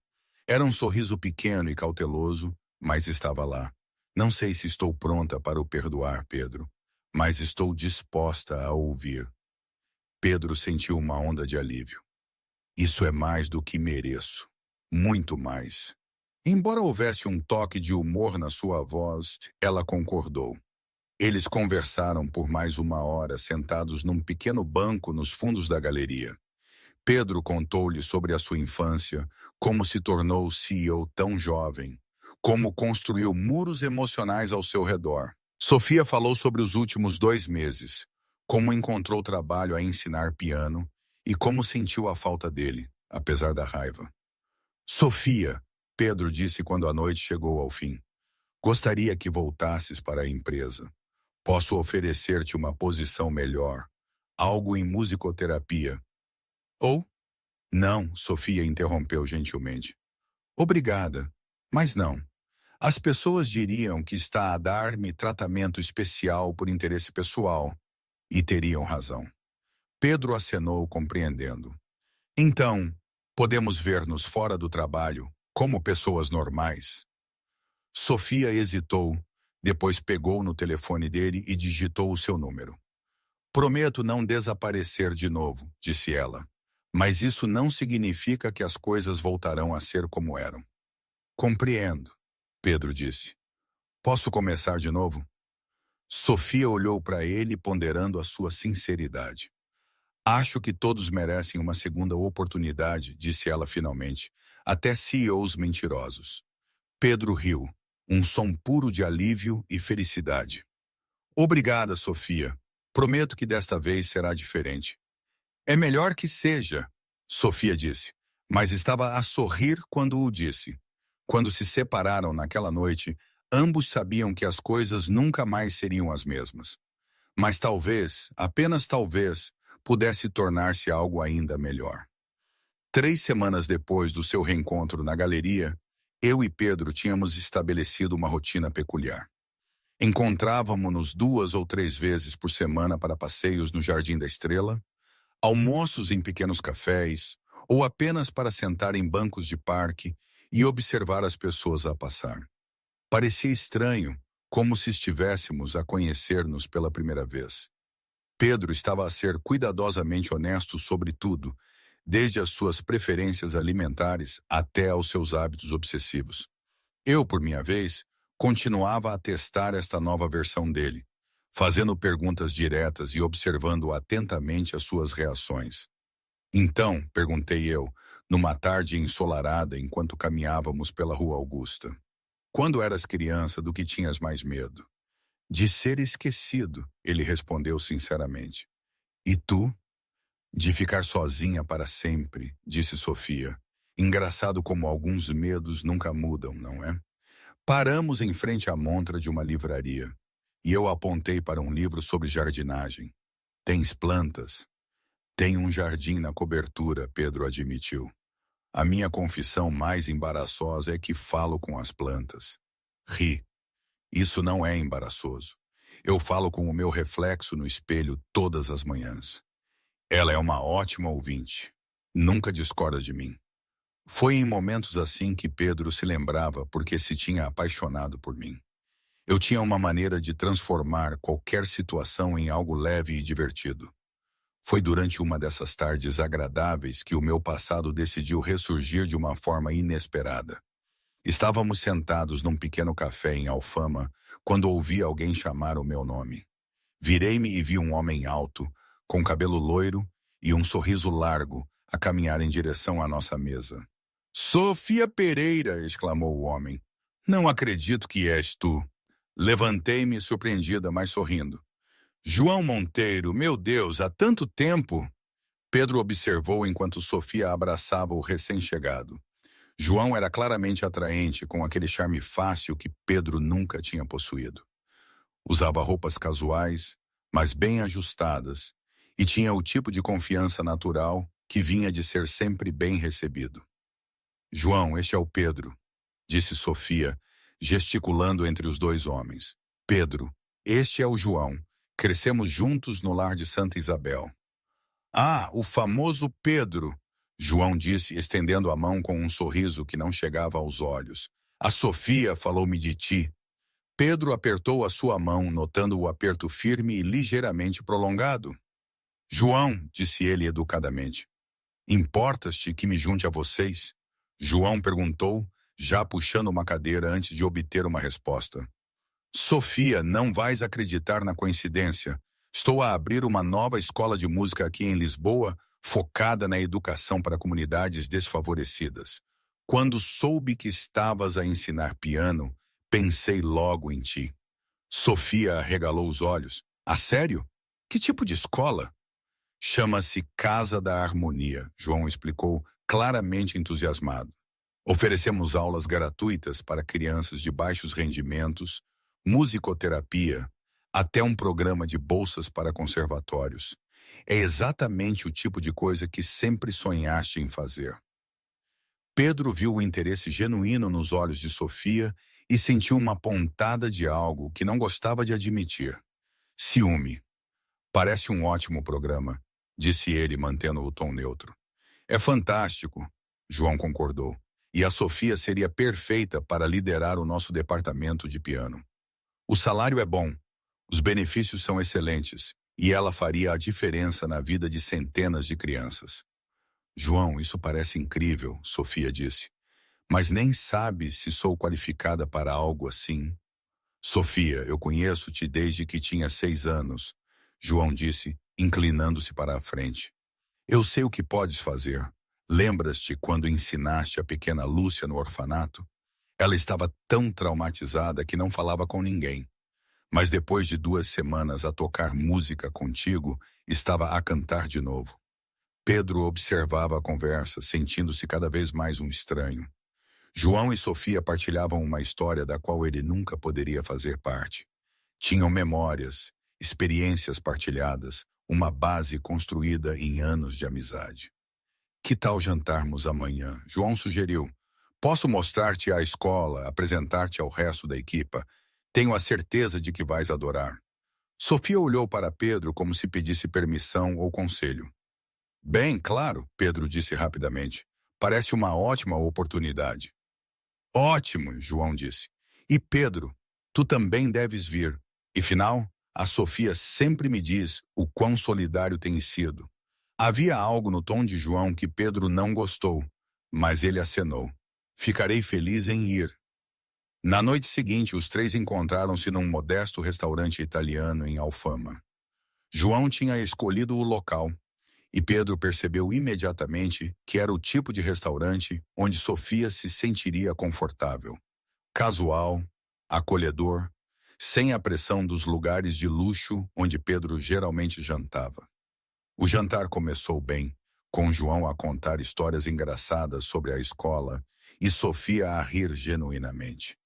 Era um sorriso pequeno e cauteloso, mas estava lá. Não sei se estou pronta para o perdoar, Pedro, mas estou disposta a ouvir. Pedro sentiu uma onda de alívio. Isso é mais do que mereço. Muito mais. Embora houvesse um toque de humor na sua voz, ela concordou. Eles conversaram por mais 1 hora sentados num pequeno banco nos fundos da galeria. Pedro contou-lhe sobre a sua infância, como se tornou CEO tão jovem, como construiu muros emocionais ao seu redor. Sofia falou sobre os últimos 2 meses, como encontrou trabalho a ensinar piano e como sentiu a falta dele, apesar da raiva. Sofia, Pedro disse quando a noite chegou ao fim, gostaria que voltasses para a empresa. Posso oferecer-te uma posição melhor, algo em musicoterapia. Ou? Não, Sofia interrompeu gentilmente. Obrigada, mas não. As pessoas diriam que está a dar-me tratamento especial por interesse pessoal, e teriam razão. Pedro acenou compreendendo. Então, podemos ver-nos fora do trabalho, como pessoas normais? Sofia hesitou, depois pegou no telefone dele e digitou o seu número. Prometo não desaparecer de novo, disse ela. Mas isso não significa que as coisas voltarão a ser como eram. Compreendo, Pedro disse. Posso começar de novo? Sofia olhou para ele, ponderando a sua sinceridade. Acho que todos merecem uma segunda oportunidade, disse ela finalmente, até CEOs mentirosos. Pedro riu, um som puro de alívio e felicidade. Obrigada, Sofia. Prometo que desta vez será diferente. É melhor que seja, Sofia disse, mas estava a sorrir quando o disse. Quando se separaram naquela noite, ambos sabiam que as coisas nunca mais seriam as mesmas. Mas talvez, apenas talvez, pudesse tornar-se algo ainda melhor. 3 semanas depois do seu reencontro na galeria, eu e Pedro tínhamos estabelecido uma rotina peculiar. Encontrávamos-nos 2 ou 3 vezes por semana para passeios no Jardim da Estrela, almoços em pequenos cafés, ou apenas para sentar em bancos de parque e observar as pessoas a passar. Parecia estranho, como se estivéssemos a conhecer-nos pela primeira vez. Pedro estava a ser cuidadosamente honesto sobre tudo, desde as suas preferências alimentares até aos seus hábitos obsessivos. Eu, por minha vez, continuava a testar esta nova versão dele, fazendo perguntas diretas e observando atentamente as suas reações. Então, perguntei eu, numa tarde ensolarada enquanto caminhávamos pela Rua Augusta. Quando eras criança, do que tinhas mais medo? De ser esquecido, ele respondeu sinceramente. E tu? De ficar sozinha para sempre, disse Sofia. Engraçado como alguns medos nunca mudam, não é? Paramos em frente à montra de uma livraria, e eu apontei para um livro sobre jardinagem. Tens plantas? Tenho um jardim na cobertura, Pedro admitiu. A minha confissão mais embaraçosa é que falo com as plantas. Ri. Isso não é embaraçoso. Eu falo com o meu reflexo no espelho todas as manhãs. Ela é uma ótima ouvinte. Nunca discorda de mim. Foi em momentos assim que Pedro se lembrava porque se tinha apaixonado por mim. Eu tinha uma maneira de transformar qualquer situação em algo leve e divertido. Foi durante uma dessas tardes agradáveis que o meu passado decidiu ressurgir de uma forma inesperada. Estávamos sentados num pequeno café em Alfama quando ouvi alguém chamar o meu nome. Virei-me e vi um homem alto, com cabelo loiro e um sorriso largo, a caminhar em direção à nossa mesa. Sofia Pereira! Exclamou o homem. Não acredito que és tu. Levantei-me surpreendida, mas sorrindo. João Monteiro, meu Deus, há tanto tempo! Pedro observou enquanto Sofia abraçava o recém-chegado. João era claramente atraente, com aquele charme fácil que Pedro nunca tinha possuído. Usava roupas casuais, mas bem ajustadas, e tinha o tipo de confiança natural que vinha de ser sempre bem recebido. João, este é o Pedro, disse Sofia, gesticulando entre os dois homens. Pedro, este é o João. Crescemos juntos no lar de Santa Isabel. Ah, o famoso Pedro, João disse, estendendo a mão com um sorriso que não chegava aos olhos. A Sofia falou-me de ti. Pedro apertou a sua mão, notando o aperto firme e ligeiramente prolongado. João, disse ele educadamente, importas-te que me junte a vocês? João perguntou, já puxando uma cadeira antes de obter uma resposta. Sofia, não vais acreditar na coincidência. Estou a abrir uma nova escola de música aqui em Lisboa, focada na educação para comunidades desfavorecidas. Quando soube que estavas a ensinar piano, pensei logo em ti. Sofia arregalou os olhos. A sério? Que tipo de escola? Chama-se Casa da Harmonia, João explicou, claramente entusiasmado. Oferecemos aulas gratuitas para crianças de baixos rendimentos, musicoterapia, até um programa de bolsas para conservatórios. É exatamente o tipo de coisa que sempre sonhaste em fazer. Pedro viu o interesse genuíno nos olhos de Sofia e sentiu uma pontada de algo que não gostava de admitir. Ciúme. Parece um ótimo programa, disse ele, mantendo o tom neutro. É fantástico, João concordou, e a Sofia seria perfeita para liderar o nosso departamento de piano. O salário é bom, os benefícios são excelentes, e ela faria a diferença na vida de centenas de crianças. João, isso parece incrível, Sofia disse. Mas nem sabe se sou qualificada para algo assim. Sofia, eu conheço-te desde que tinha 6 anos, João disse, inclinando-se para a frente. Eu sei o que podes fazer. Lembras-te quando ensinaste a pequena Lúcia no orfanato? Ela estava tão traumatizada que não falava com ninguém. Mas depois de 2 semanas a tocar música contigo, estava a cantar de novo. Pedro observava a conversa, sentindo-se cada vez mais um estranho. João e Sofia partilhavam uma história da qual ele nunca poderia fazer parte. Tinham memórias, experiências partilhadas, uma base construída em anos de amizade. Que tal jantarmos amanhã? João sugeriu. Posso mostrar-te a escola, apresentar-te ao resto da equipa. Tenho a certeza de que vais adorar. Sofia olhou para Pedro como se pedisse permissão ou conselho. Bem, claro, Pedro disse rapidamente. Parece uma ótima oportunidade. Ótimo, João disse. E Pedro, tu também deves vir. E final, a Sofia sempre me diz o quão solidário tem sido. Havia algo no tom de João que Pedro não gostou, mas ele acenou. Ficarei feliz em ir. Na noite seguinte, os três encontraram-se num modesto restaurante italiano em Alfama. João tinha escolhido o local, e Pedro percebeu imediatamente que era o tipo de restaurante onde Sofia se sentiria confortável. Casual, acolhedor, sem a pressão dos lugares de luxo onde Pedro geralmente jantava. O jantar começou bem, com João a contar histórias engraçadas sobre a escola e Sofia a rir genuinamente.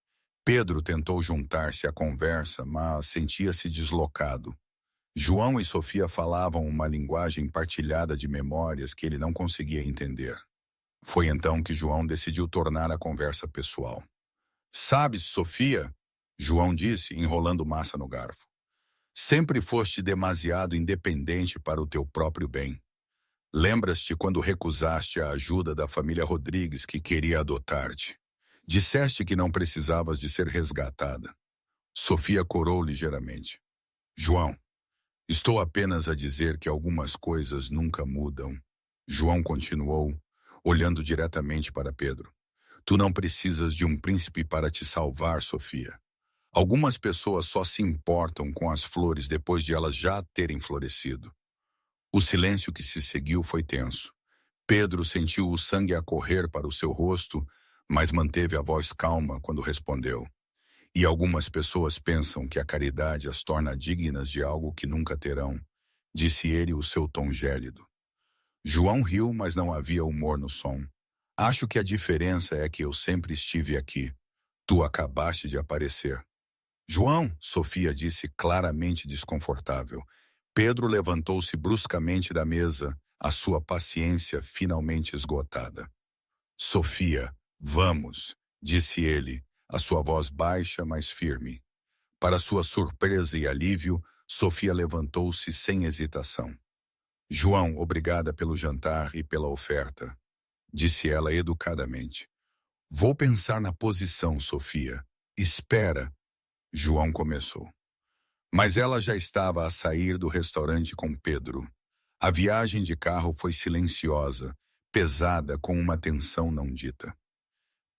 Pedro tentou juntar-se à conversa, mas sentia-se deslocado. João e Sofia falavam uma linguagem partilhada de memórias que ele não conseguia entender. Foi então que João decidiu tornar a conversa pessoal. Sabes, Sofia, João disse, enrolando massa no garfo, sempre foste demasiado independente para o teu próprio bem. Lembras-te quando recusaste a ajuda da família Rodrigues que queria adotar-te? Disseste que não precisavas de ser resgatada. Sofia corou ligeiramente. João, estou apenas a dizer que algumas coisas nunca mudam. João continuou, olhando diretamente para Pedro. Tu não precisas de um príncipe para te salvar, Sofia. Algumas pessoas só se importam com as flores depois de elas já terem florescido. O silêncio que se seguiu foi tenso. Pedro sentiu o sangue a correr para o seu rosto, mas manteve a voz calma quando respondeu. E algumas pessoas pensam que a caridade as torna dignas de algo que nunca terão, disse ele o seu tom gélido. João riu, mas não havia humor no som. Acho que a diferença é que eu sempre estive aqui. Tu acabaste de aparecer. João, Sofia disse claramente desconfortável. Pedro levantou-se bruscamente da mesa, a sua paciência finalmente esgotada. Sofia, vamos, disse ele, a sua voz baixa, mas firme. Para sua surpresa e alívio, Sofia levantou-se sem hesitação. João, obrigada pelo jantar e pela oferta, disse ela educadamente. Vou pensar na posição, Sofia. Espera, João começou. Mas ela já estava a sair do restaurante com Pedro. A viagem de carro foi silenciosa, pesada com uma tensão não dita.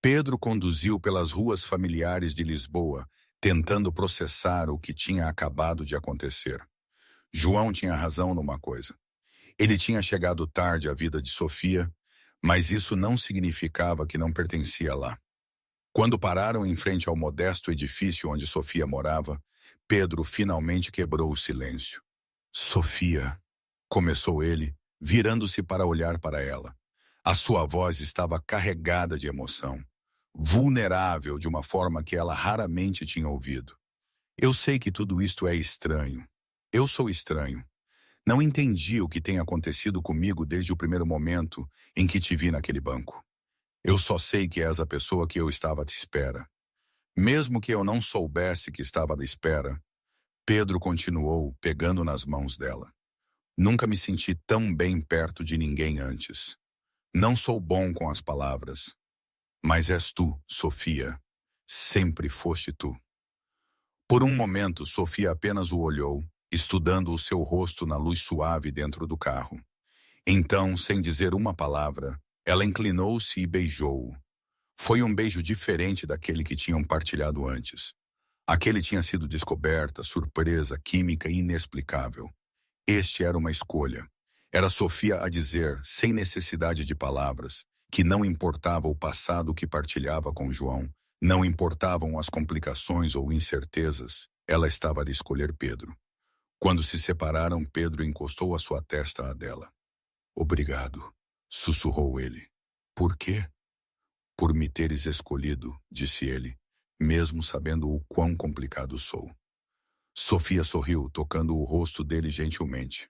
Pedro conduziu pelas ruas familiares de Lisboa, tentando processar o que tinha acabado de acontecer. João tinha razão numa coisa. Ele tinha chegado tarde à vida de Sofia, mas isso não significava que não pertencia lá. Quando pararam em frente ao modesto edifício onde Sofia morava, Pedro finalmente quebrou o silêncio. Sofia, começou ele, virando-se para olhar para ela. A sua voz estava carregada de emoção, vulnerável de uma forma que ela raramente tinha ouvido. Eu sei que tudo isto é estranho. Eu sou estranho. Não entendi o que tem acontecido comigo desde o primeiro momento em que te vi naquele banco. Eu só sei que és a pessoa que eu estava à espera. Mesmo que eu não soubesse que estava à espera, Pedro continuou, pegando nas mãos dela. Nunca me senti tão bem perto de ninguém antes. Não sou bom com as palavras, mas és tu, Sofia. Sempre foste tu. Por um momento, Sofia apenas o olhou, estudando o seu rosto na luz suave dentro do carro. Então, sem dizer uma palavra, ela inclinou-se e beijou-o. Foi um beijo diferente daquele que tinham partilhado antes. Aquele tinha sido descoberta, surpresa, química e inexplicável. Este era uma escolha. Era Sofia a dizer, sem necessidade de palavras, que não importava o passado que partilhava com João, não importavam as complicações ou incertezas, ela estava a escolher Pedro. Quando se separaram, Pedro encostou a sua testa à dela. Obrigado, sussurrou ele. Por quê? Por me teres escolhido, disse ele, mesmo sabendo o quão complicado sou. Sofia sorriu, tocando o rosto dele gentilmente.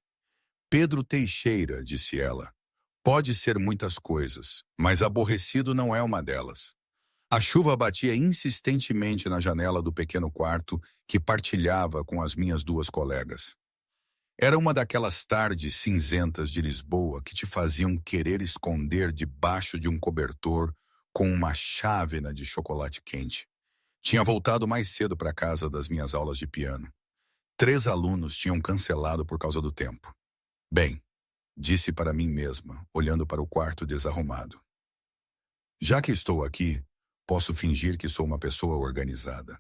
Pedro Teixeira, disse ela, pode ser muitas coisas, mas aborrecido não é uma delas. A chuva batia insistentemente na janela do pequeno quarto que partilhava com as minhas duas colegas. Era uma daquelas tardes cinzentas de Lisboa que te faziam querer esconder debaixo de um cobertor com uma chávena de chocolate quente. Tinha voltado mais cedo para casa das minhas aulas de piano. 3 alunos tinham cancelado por causa do tempo. Bem, disse para mim mesma, olhando para o quarto desarrumado. Já que estou aqui, posso fingir que sou uma pessoa organizada.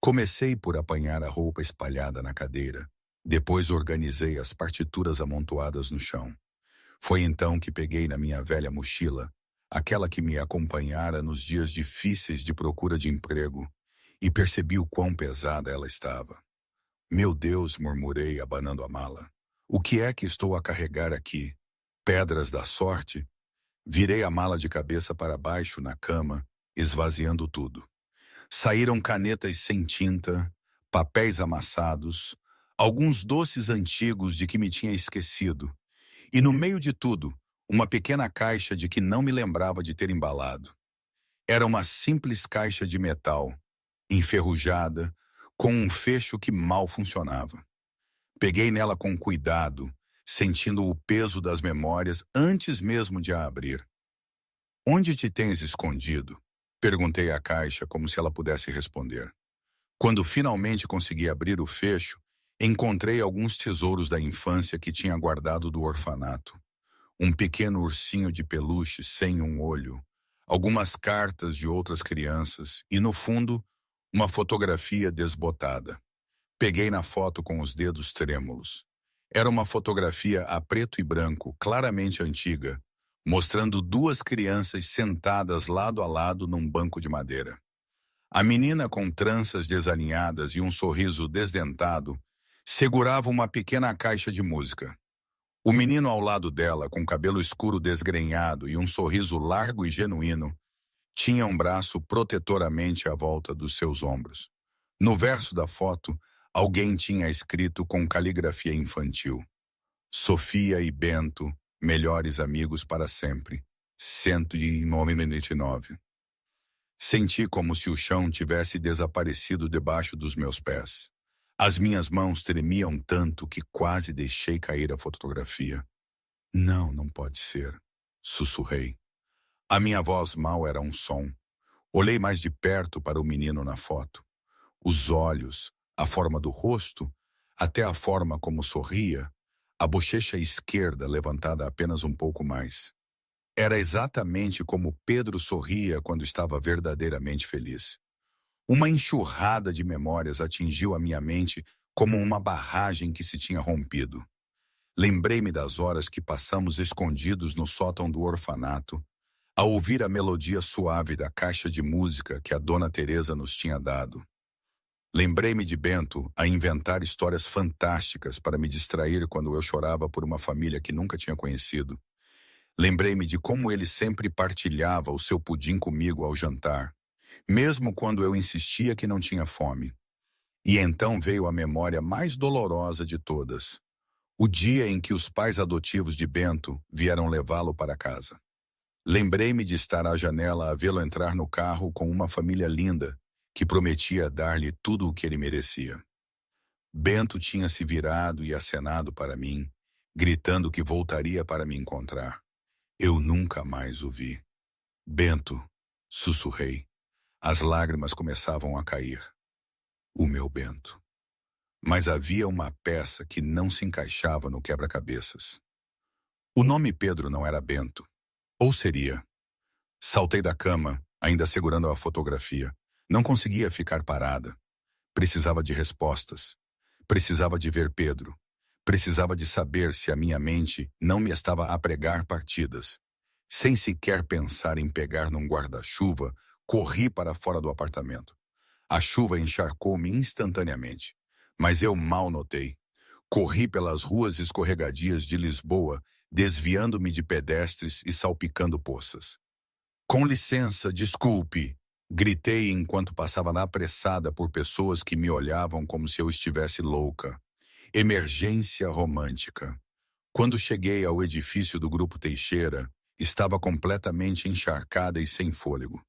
Comecei por apanhar a roupa espalhada na cadeira. Depois organizei as partituras amontoadas no chão. Foi então que peguei na minha velha mochila, aquela que me acompanhara nos dias difíceis de procura de emprego, e percebi o quão pesada ela estava. Meu Deus, murmurei, abanando a mala. O que é que estou a carregar aqui? Pedras da sorte? Virei a mala de cabeça para baixo na cama, esvaziando tudo. Saíram canetas sem tinta, papéis amassados, alguns doces antigos de que me tinha esquecido, e no meio de tudo, uma pequena caixa de que não me lembrava de ter embalado. Era uma simples caixa de metal, enferrujada, com um fecho que mal funcionava. Peguei nela com cuidado, sentindo o peso das memórias antes mesmo de a abrir. Onde te tens escondido? Perguntei à caixa como se ela pudesse responder. Quando finalmente consegui abrir o fecho, encontrei alguns tesouros da infância que tinha guardado do orfanato. Um pequeno ursinho de peluche sem um olho, algumas cartas de outras crianças e, no fundo, uma fotografia desbotada. Peguei na foto com os dedos trêmulos. Era uma fotografia a preto e branco, claramente antiga, mostrando 2 crianças sentadas lado a lado num banco de madeira. A menina, com tranças desalinhadas e um sorriso desdentado, segurava uma pequena caixa de música. O menino ao lado dela, com cabelo escuro desgrenhado e um sorriso largo e genuíno, tinha um braço protetoramente à volta dos seus ombros. No verso da foto, alguém tinha escrito com caligrafia infantil: Sofia e Bento, melhores amigos para sempre. 199. Senti como se o chão tivesse desaparecido debaixo dos meus pés. As minhas mãos tremiam tanto que quase deixei cair a fotografia. Não, não pode ser, sussurrei. A minha voz mal era um som. Olhei mais de perto para o menino na foto. Os olhos, a forma do rosto, até a forma como sorria, a bochecha esquerda levantada apenas um pouco mais. Era exatamente como Pedro sorria quando estava verdadeiramente feliz. Uma enxurrada de memórias atingiu a minha mente como uma barragem que se tinha rompido. Lembrei-me das horas que passamos escondidos no sótão do orfanato, a ouvir a melodia suave da caixa de música que a Dona Teresa nos tinha dado. Lembrei-me de Bento a inventar histórias fantásticas para me distrair quando eu chorava por uma família que nunca tinha conhecido. Lembrei-me de como ele sempre partilhava o seu pudim comigo ao jantar, mesmo quando eu insistia que não tinha fome. E então veio a memória mais dolorosa de todas: o dia em que os pais adotivos de Bento vieram levá-lo para casa. Lembrei-me de estar à janela a vê-lo entrar no carro com uma família linda que prometia dar-lhe tudo o que ele merecia. Bento tinha se virado e acenado para mim, gritando que voltaria para me encontrar. Eu nunca mais o vi. Bento, sussurrei. As lágrimas começavam a cair. O meu Bento. Mas havia uma peça que não se encaixava no quebra-cabeças. O nome Pedro não era Bento. Ou seria? Saltei da cama, ainda segurando a fotografia. Não conseguia ficar parada. Precisava de respostas. Precisava de ver Pedro. Precisava de saber se a minha mente não me estava a pregar partidas. Sem sequer pensar em pegar num guarda-chuva, corri para fora do apartamento. A chuva encharcou-me instantaneamente, mas eu mal notei. Corri pelas ruas escorregadias de Lisboa, desviando-me de pedestres e salpicando poças. Com licença, desculpe, gritei enquanto passava na apressada por pessoas que me olhavam como se eu estivesse louca. Emergência romântica. Quando cheguei ao edifício do Grupo Teixeira, estava completamente encharcada e sem fôlego.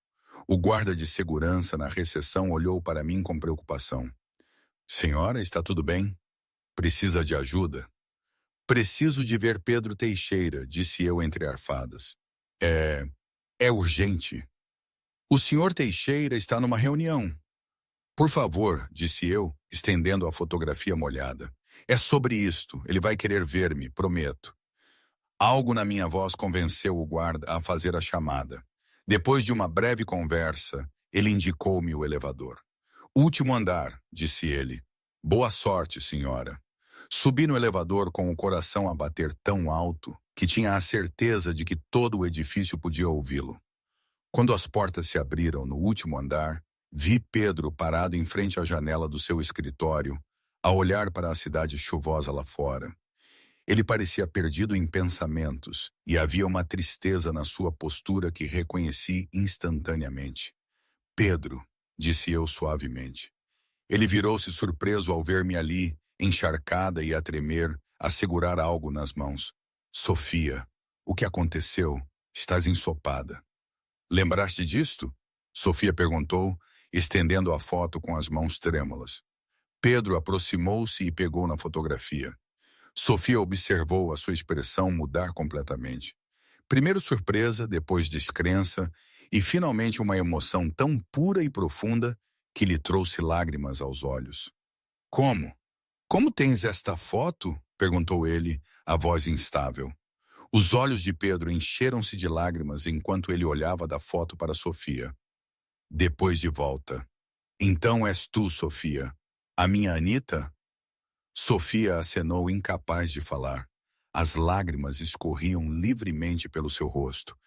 O guarda de segurança na recepção olhou para mim com preocupação. Senhora, está tudo bem? Precisa de ajuda? Preciso de ver Pedro Teixeira, disse eu entre arfadas. É urgente. O senhor Teixeira está numa reunião. Por favor, disse eu, estendendo a fotografia molhada. É sobre isto, ele vai querer ver-me, prometo. Algo na minha voz convenceu o guarda a fazer a chamada. Depois de uma breve conversa, ele indicou-me o elevador. Último andar, disse ele. Boa sorte, senhora. Subi no elevador com o coração a bater tão alto que tinha a certeza de que todo o edifício podia ouvi-lo. Quando as portas se abriram no último andar, vi Pedro parado em frente à janela do seu escritório, a olhar para a cidade chuvosa lá fora. Ele parecia perdido em pensamentos e havia uma tristeza na sua postura que reconheci instantaneamente. Pedro, disse eu suavemente. Ele virou-se surpreso ao ver-me ali, encharcada e a tremer, a segurar algo nas mãos. Sofia, o que aconteceu? Estás ensopada. Lembraste disto? Sofia perguntou, estendendo a foto com as mãos trêmulas. Pedro aproximou-se e pegou na fotografia. Sofia observou a sua expressão mudar completamente. Primeiro surpresa, depois descrença e finalmente uma emoção tão pura e profunda que lhe trouxe lágrimas aos olhos. Como? Como tens esta foto? Perguntou ele, a voz instável. Os olhos de Pedro encheram-se de lágrimas enquanto ele olhava da foto para Sofia. Depois de volta. Então és tu, Sofia, a minha Anita? Sofia acenou incapaz de falar. As lágrimas escorriam livremente pelo seu rosto.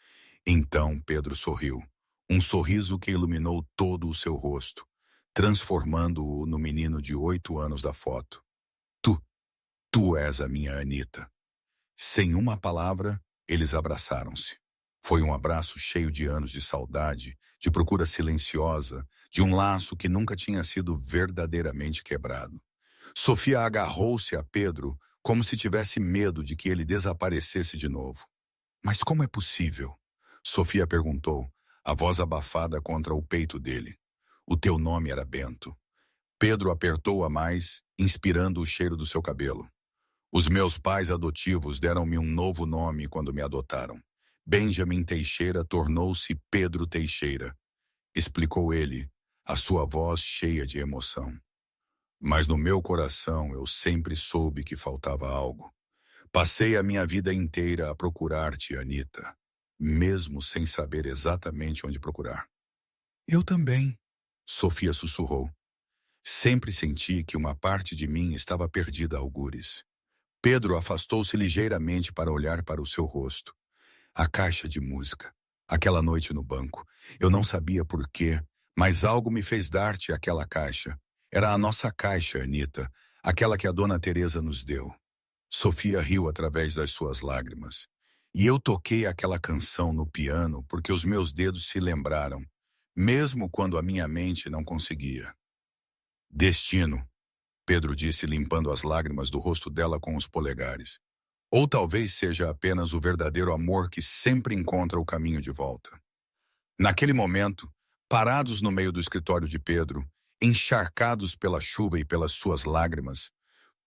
Então Pedro sorriu. Um sorriso que iluminou todo o seu rosto, transformando-o no menino de 8 anos da foto. Tu és a minha Anita. Sem uma palavra, eles abraçaram-se. Foi um abraço cheio de anos de saudade, de procura silenciosa, de um laço que nunca tinha sido verdadeiramente quebrado. Sofia agarrou-se a Pedro como se tivesse medo de que ele desaparecesse de novo. Mas como é possível? Sofia perguntou, a voz abafada contra o peito dele. O teu nome era Bento. Pedro apertou-a mais, inspirando o cheiro do seu cabelo. Os meus pais adotivos deram-me um novo nome quando me adotaram. Benjamin Teixeira tornou-se Pedro Teixeira, explicou ele, a sua voz cheia de emoção. Mas no meu coração eu sempre soube que faltava algo. Passei a minha vida inteira a procurar-te, Anita, mesmo sem saber exatamente onde procurar. Eu também, Sofia sussurrou. Sempre senti que uma parte de mim estava perdida a algures. Pedro afastou-se ligeiramente para olhar para o seu rosto. A caixa de música. Aquela noite no banco. Eu não sabia por quê, mas algo me fez dar-te aquela caixa. Era a nossa caixa, Anita, aquela que a dona Teresa nos deu. Sofia riu através das suas lágrimas. E eu toquei aquela canção no piano porque os meus dedos se lembraram, mesmo quando a minha mente não conseguia. Destino, Pedro disse limpando as lágrimas do rosto dela com os polegares. Ou talvez seja apenas o verdadeiro amor que sempre encontra o caminho de volta. Naquele momento, parados no meio do escritório de Pedro, encharcados pela chuva e pelas suas lágrimas,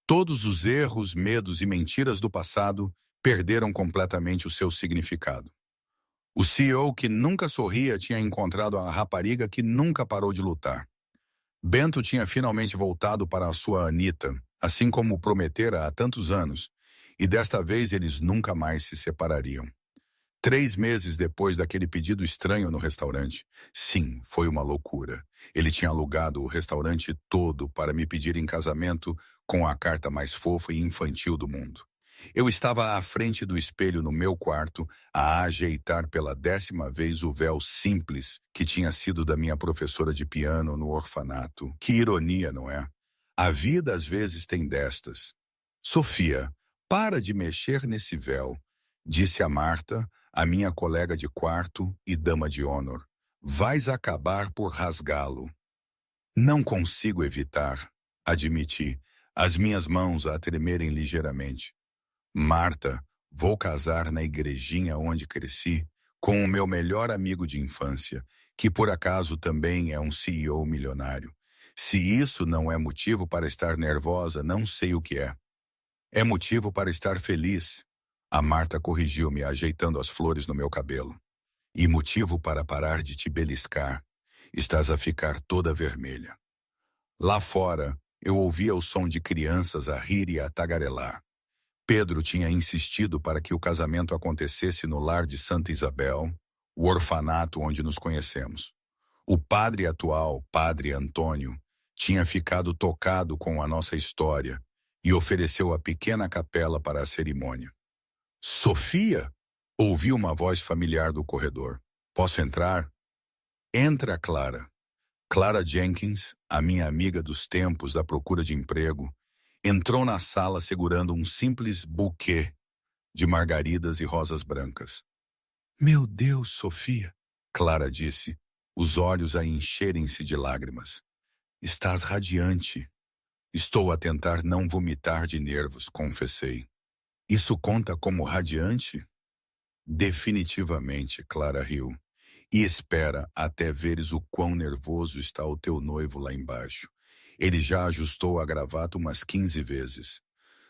todos os erros, medos e mentiras do passado perderam completamente o seu significado. O CEO que nunca sorria tinha encontrado a rapariga que nunca parou de lutar. Bento tinha finalmente voltado para a sua Anita, assim como prometera há tantos anos, E desta vez eles nunca mais se separariam. 3 meses depois daquele pedido estranho no restaurante. Sim, foi uma loucura. Ele tinha alugado o restaurante todo para me pedir em casamento com a carta mais fofa e infantil do mundo. Eu estava à frente do espelho no meu quarto, a ajeitar pela 10ª vez o véu simples que tinha sido da minha professora de piano no orfanato. Que ironia, não é? A vida às vezes tem destas. Sofia, para de mexer nesse véu, disse a Marta, a minha colega de quarto e dama de honor. Vais acabar por rasgá-lo. Não consigo evitar, admiti, as minhas mãos a tremerem ligeiramente. Marta, vou casar na igrejinha onde cresci com o meu melhor amigo de infância, que por acaso também é um CEO milionário. Se isso não é motivo para estar nervosa, não sei o que é. É motivo para estar feliz. A Marta corrigiu-me, ajeitando as flores no meu cabelo. E motivo para parar de te beliscar. Estás a ficar toda vermelha. Lá fora, eu ouvia o som de crianças a rir e a tagarelar. Pedro tinha insistido para que o casamento acontecesse no lar de Santa Isabel, o orfanato onde nos conhecemos. O padre atual, Padre Antônio, tinha ficado tocado com a nossa história e ofereceu a pequena capela para a cerimônia. Sofia? Ouvi uma voz familiar do corredor. Posso entrar? Entra, Clara. Clara Jenkins, a minha amiga dos tempos da procura de emprego, entrou na sala segurando um simples buquê de margaridas e rosas brancas. Meu Deus, Sofia, Clara disse, os olhos a encherem-se de lágrimas. Estás radiante. Estou a tentar não vomitar de nervos, confessei. Isso conta como radiante? Definitivamente, Clara riu. E espera até veres o quão nervoso está o teu noivo lá embaixo. Ele já ajustou a gravata umas 15 vezes.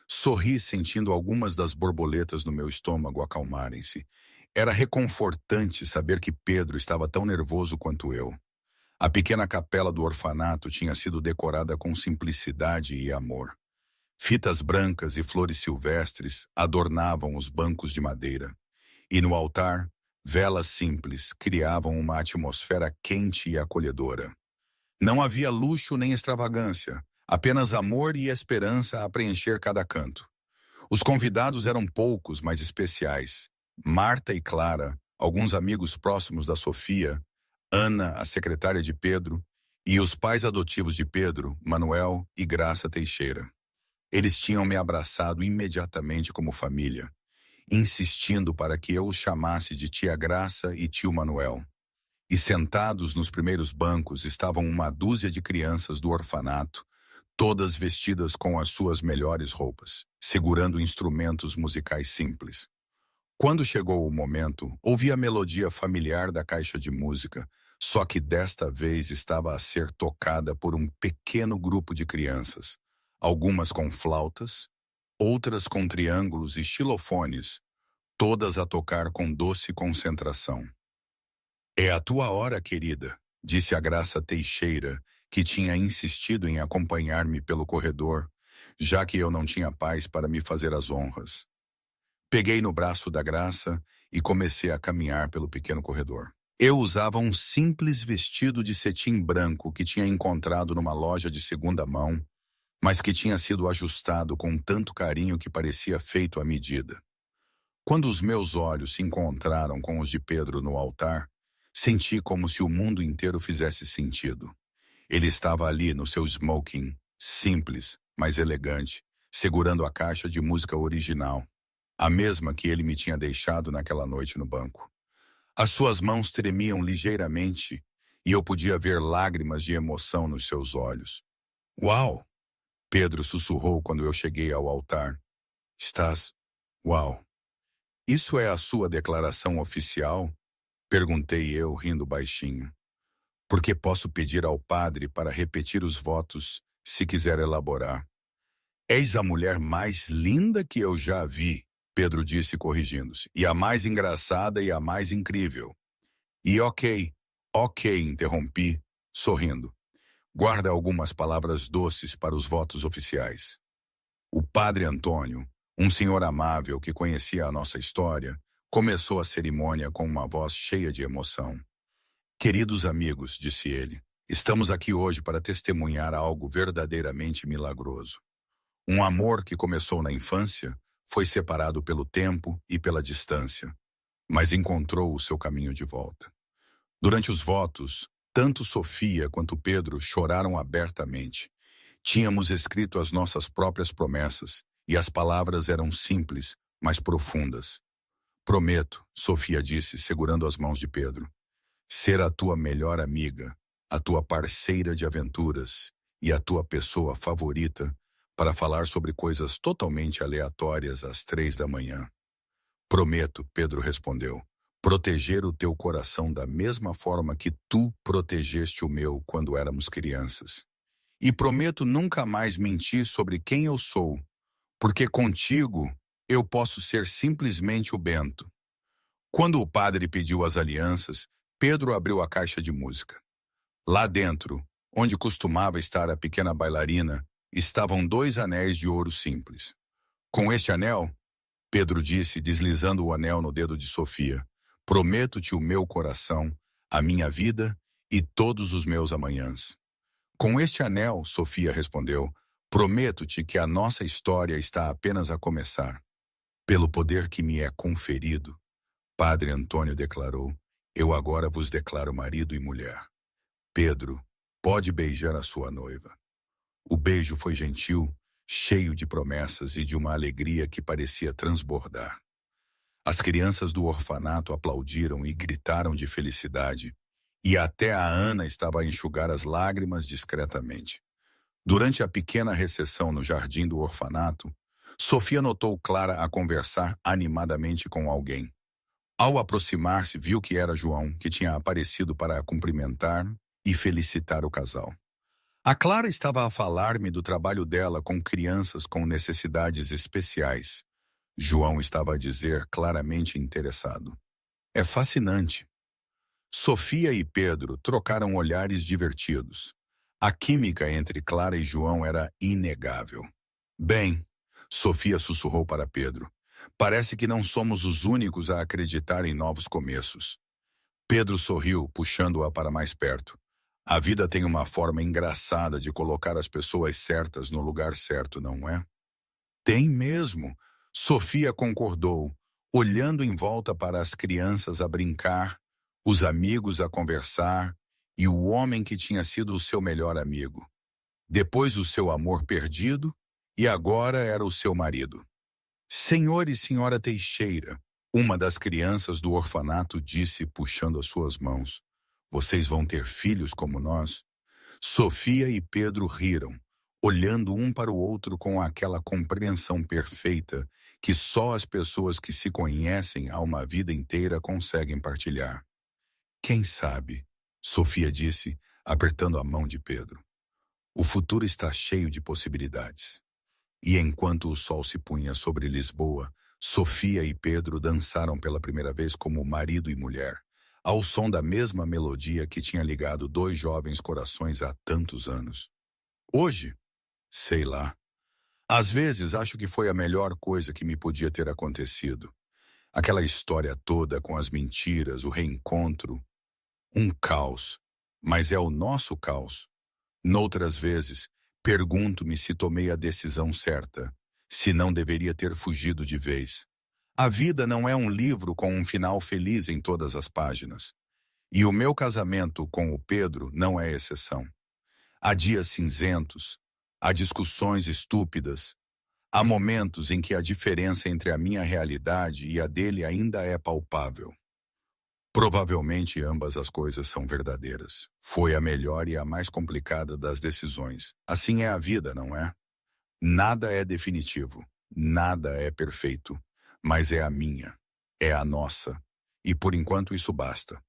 Sorri sentindo algumas das borboletas no meu estômago acalmarem-se. Era reconfortante saber que Pedro estava tão nervoso quanto eu. A pequena capela do orfanato tinha sido decorada com simplicidade e amor. Fitas brancas e flores silvestres adornavam os bancos de madeira. E no altar, velas simples criavam uma atmosfera quente e acolhedora. Não havia luxo nem extravagância, apenas amor e esperança a preencher cada canto. Os convidados eram poucos, mas especiais. Marta e Clara, alguns amigos próximos da Sofia, Ana, a secretária de Pedro, e os pais adotivos de Pedro, Manuel e Graça Teixeira. Eles tinham me abraçado imediatamente como família, insistindo para que eu os chamasse de tia Graça e tio Manuel. E sentados nos primeiros bancos estavam uma dúzia de crianças do orfanato, todas vestidas com as suas melhores roupas, segurando instrumentos musicais simples. Quando chegou o momento, ouvi a melodia familiar da caixa de música, só que desta vez estava a ser tocada por um pequeno grupo de crianças, algumas com flautas, outras com triângulos e xilofones, todas a tocar com doce concentração. É a tua hora, querida, disse a Graça Teixeira, que tinha insistido em acompanhar-me pelo corredor, já que eu não tinha paz para me fazer as honras. Peguei no braço da Graça e comecei a caminhar pelo pequeno corredor. Eu usava um simples vestido de cetim branco que tinha encontrado numa loja de segunda mão, mas que tinha sido ajustado com tanto carinho que parecia feito à medida. Quando os meus olhos se encontraram com os de Pedro no altar, senti como se o mundo inteiro fizesse sentido. Ele estava ali no seu smoking, simples, mas elegante, segurando a caixa de música original, a mesma que ele me tinha deixado naquela noite no banco. As suas mãos tremiam ligeiramente e eu podia ver lágrimas de emoção nos seus olhos. Uau! Pedro sussurrou quando eu cheguei ao altar. Estás... Uau! Isso é a sua declaração oficial? Perguntei eu, rindo baixinho. Porque posso pedir ao padre para repetir os votos, se quiser elaborar. És a mulher mais linda que eu já vi, Pedro disse corrigindo-se, e a mais engraçada e a mais incrível. E ok, interrompi, sorrindo. Guarda algumas palavras doces para os votos oficiais. O padre Antônio, Um senhor amável que conhecia a nossa história começou a cerimônia com uma voz cheia de emoção. Queridos amigos, disse ele, estamos aqui hoje para testemunhar algo verdadeiramente milagroso. Um amor que começou na infância foi separado pelo tempo e pela distância, mas encontrou o seu caminho de volta. Durante os votos, tanto Sofia quanto Pedro choraram abertamente. Tínhamos escrito as nossas próprias promessas e as palavras eram simples, mas profundas. Prometo, Sofia disse, segurando as mãos de Pedro, ser a tua melhor amiga, a tua parceira de aventuras e a tua pessoa favorita para falar sobre coisas totalmente aleatórias às 3 da manhã. Prometo, Pedro respondeu, proteger o teu coração da mesma forma que tu protegeste o meu quando éramos crianças. E prometo nunca mais mentir sobre quem eu sou, porque contigo eu posso ser simplesmente o Bento. Quando o padre pediu as alianças, Pedro abriu a caixa de música. Lá dentro, onde costumava estar a pequena bailarina, estavam 2 anéis de ouro simples. Com este anel, Pedro disse, deslizando o anel no dedo de Sofia, prometo-te o meu coração, a minha vida e todos os meus amanhãs. Com este anel, Sofia respondeu, prometo-te que a nossa história está apenas a começar. Pelo poder que me é conferido, Padre Antônio declarou, eu agora vos declaro marido e mulher. Pedro, pode beijar a sua noiva. O beijo foi gentil, cheio de promessas e de uma alegria que parecia transbordar. As crianças do orfanato aplaudiram e gritaram de felicidade, e até a Ana estava a enxugar as lágrimas discretamente. Durante a pequena recessão no jardim do orfanato, Sofia notou Clara a conversar animadamente com alguém. Ao aproximar-se, viu que era João, que tinha aparecido para cumprimentar e felicitar o casal. A Clara estava a falar-me do trabalho dela com crianças com necessidades especiais. João estava a dizer, claramente interessado. É fascinante. Sofia e Pedro trocaram olhares divertidos. A química entre Clara e João era inegável. Bem, Sofia sussurrou para Pedro, parece que não somos os únicos a acreditar em novos começos. Pedro sorriu, puxando-a para mais perto. A vida tem uma forma engraçada de colocar as pessoas certas no lugar certo, não é? Tem mesmo, Sofia concordou, olhando em volta para as crianças a brincar, os amigos a conversar e o homem que tinha sido o seu melhor amigo. Depois o seu amor perdido e agora era o seu marido. Senhor e senhora Teixeira, uma das crianças do orfanato disse puxando as suas mãos. Vocês vão ter filhos como nós? Sofia e Pedro riram, olhando um para o outro com aquela compreensão perfeita que só as pessoas que se conhecem há uma vida inteira conseguem partilhar. Quem sabe? Sofia disse, apertando a mão de Pedro. O futuro está cheio de possibilidades. E enquanto o sol se punha sobre Lisboa, Sofia e Pedro dançaram pela primeira vez como marido e mulher, ao som da mesma melodia que tinha ligado 2 jovens corações há tantos anos. Hoje, sei lá. Às vezes acho que foi a melhor coisa que me podia ter acontecido. Aquela história toda com as mentiras, o reencontro, um caos, mas é o nosso caos. Noutras vezes, pergunto-me se tomei a decisão certa, se não deveria ter fugido de vez. A vida não é um livro com um final feliz em todas as páginas. E o meu casamento com o Pedro não é exceção. Há dias cinzentos, há discussões estúpidas, há momentos em que a diferença entre a minha realidade e a dele ainda é palpável. Provavelmente ambas as coisas são verdadeiras. Foi a melhor e a mais complicada das decisões. Assim é a vida, não é? Nada é definitivo, nada é perfeito, mas é a minha, é a nossa, e por enquanto isso basta.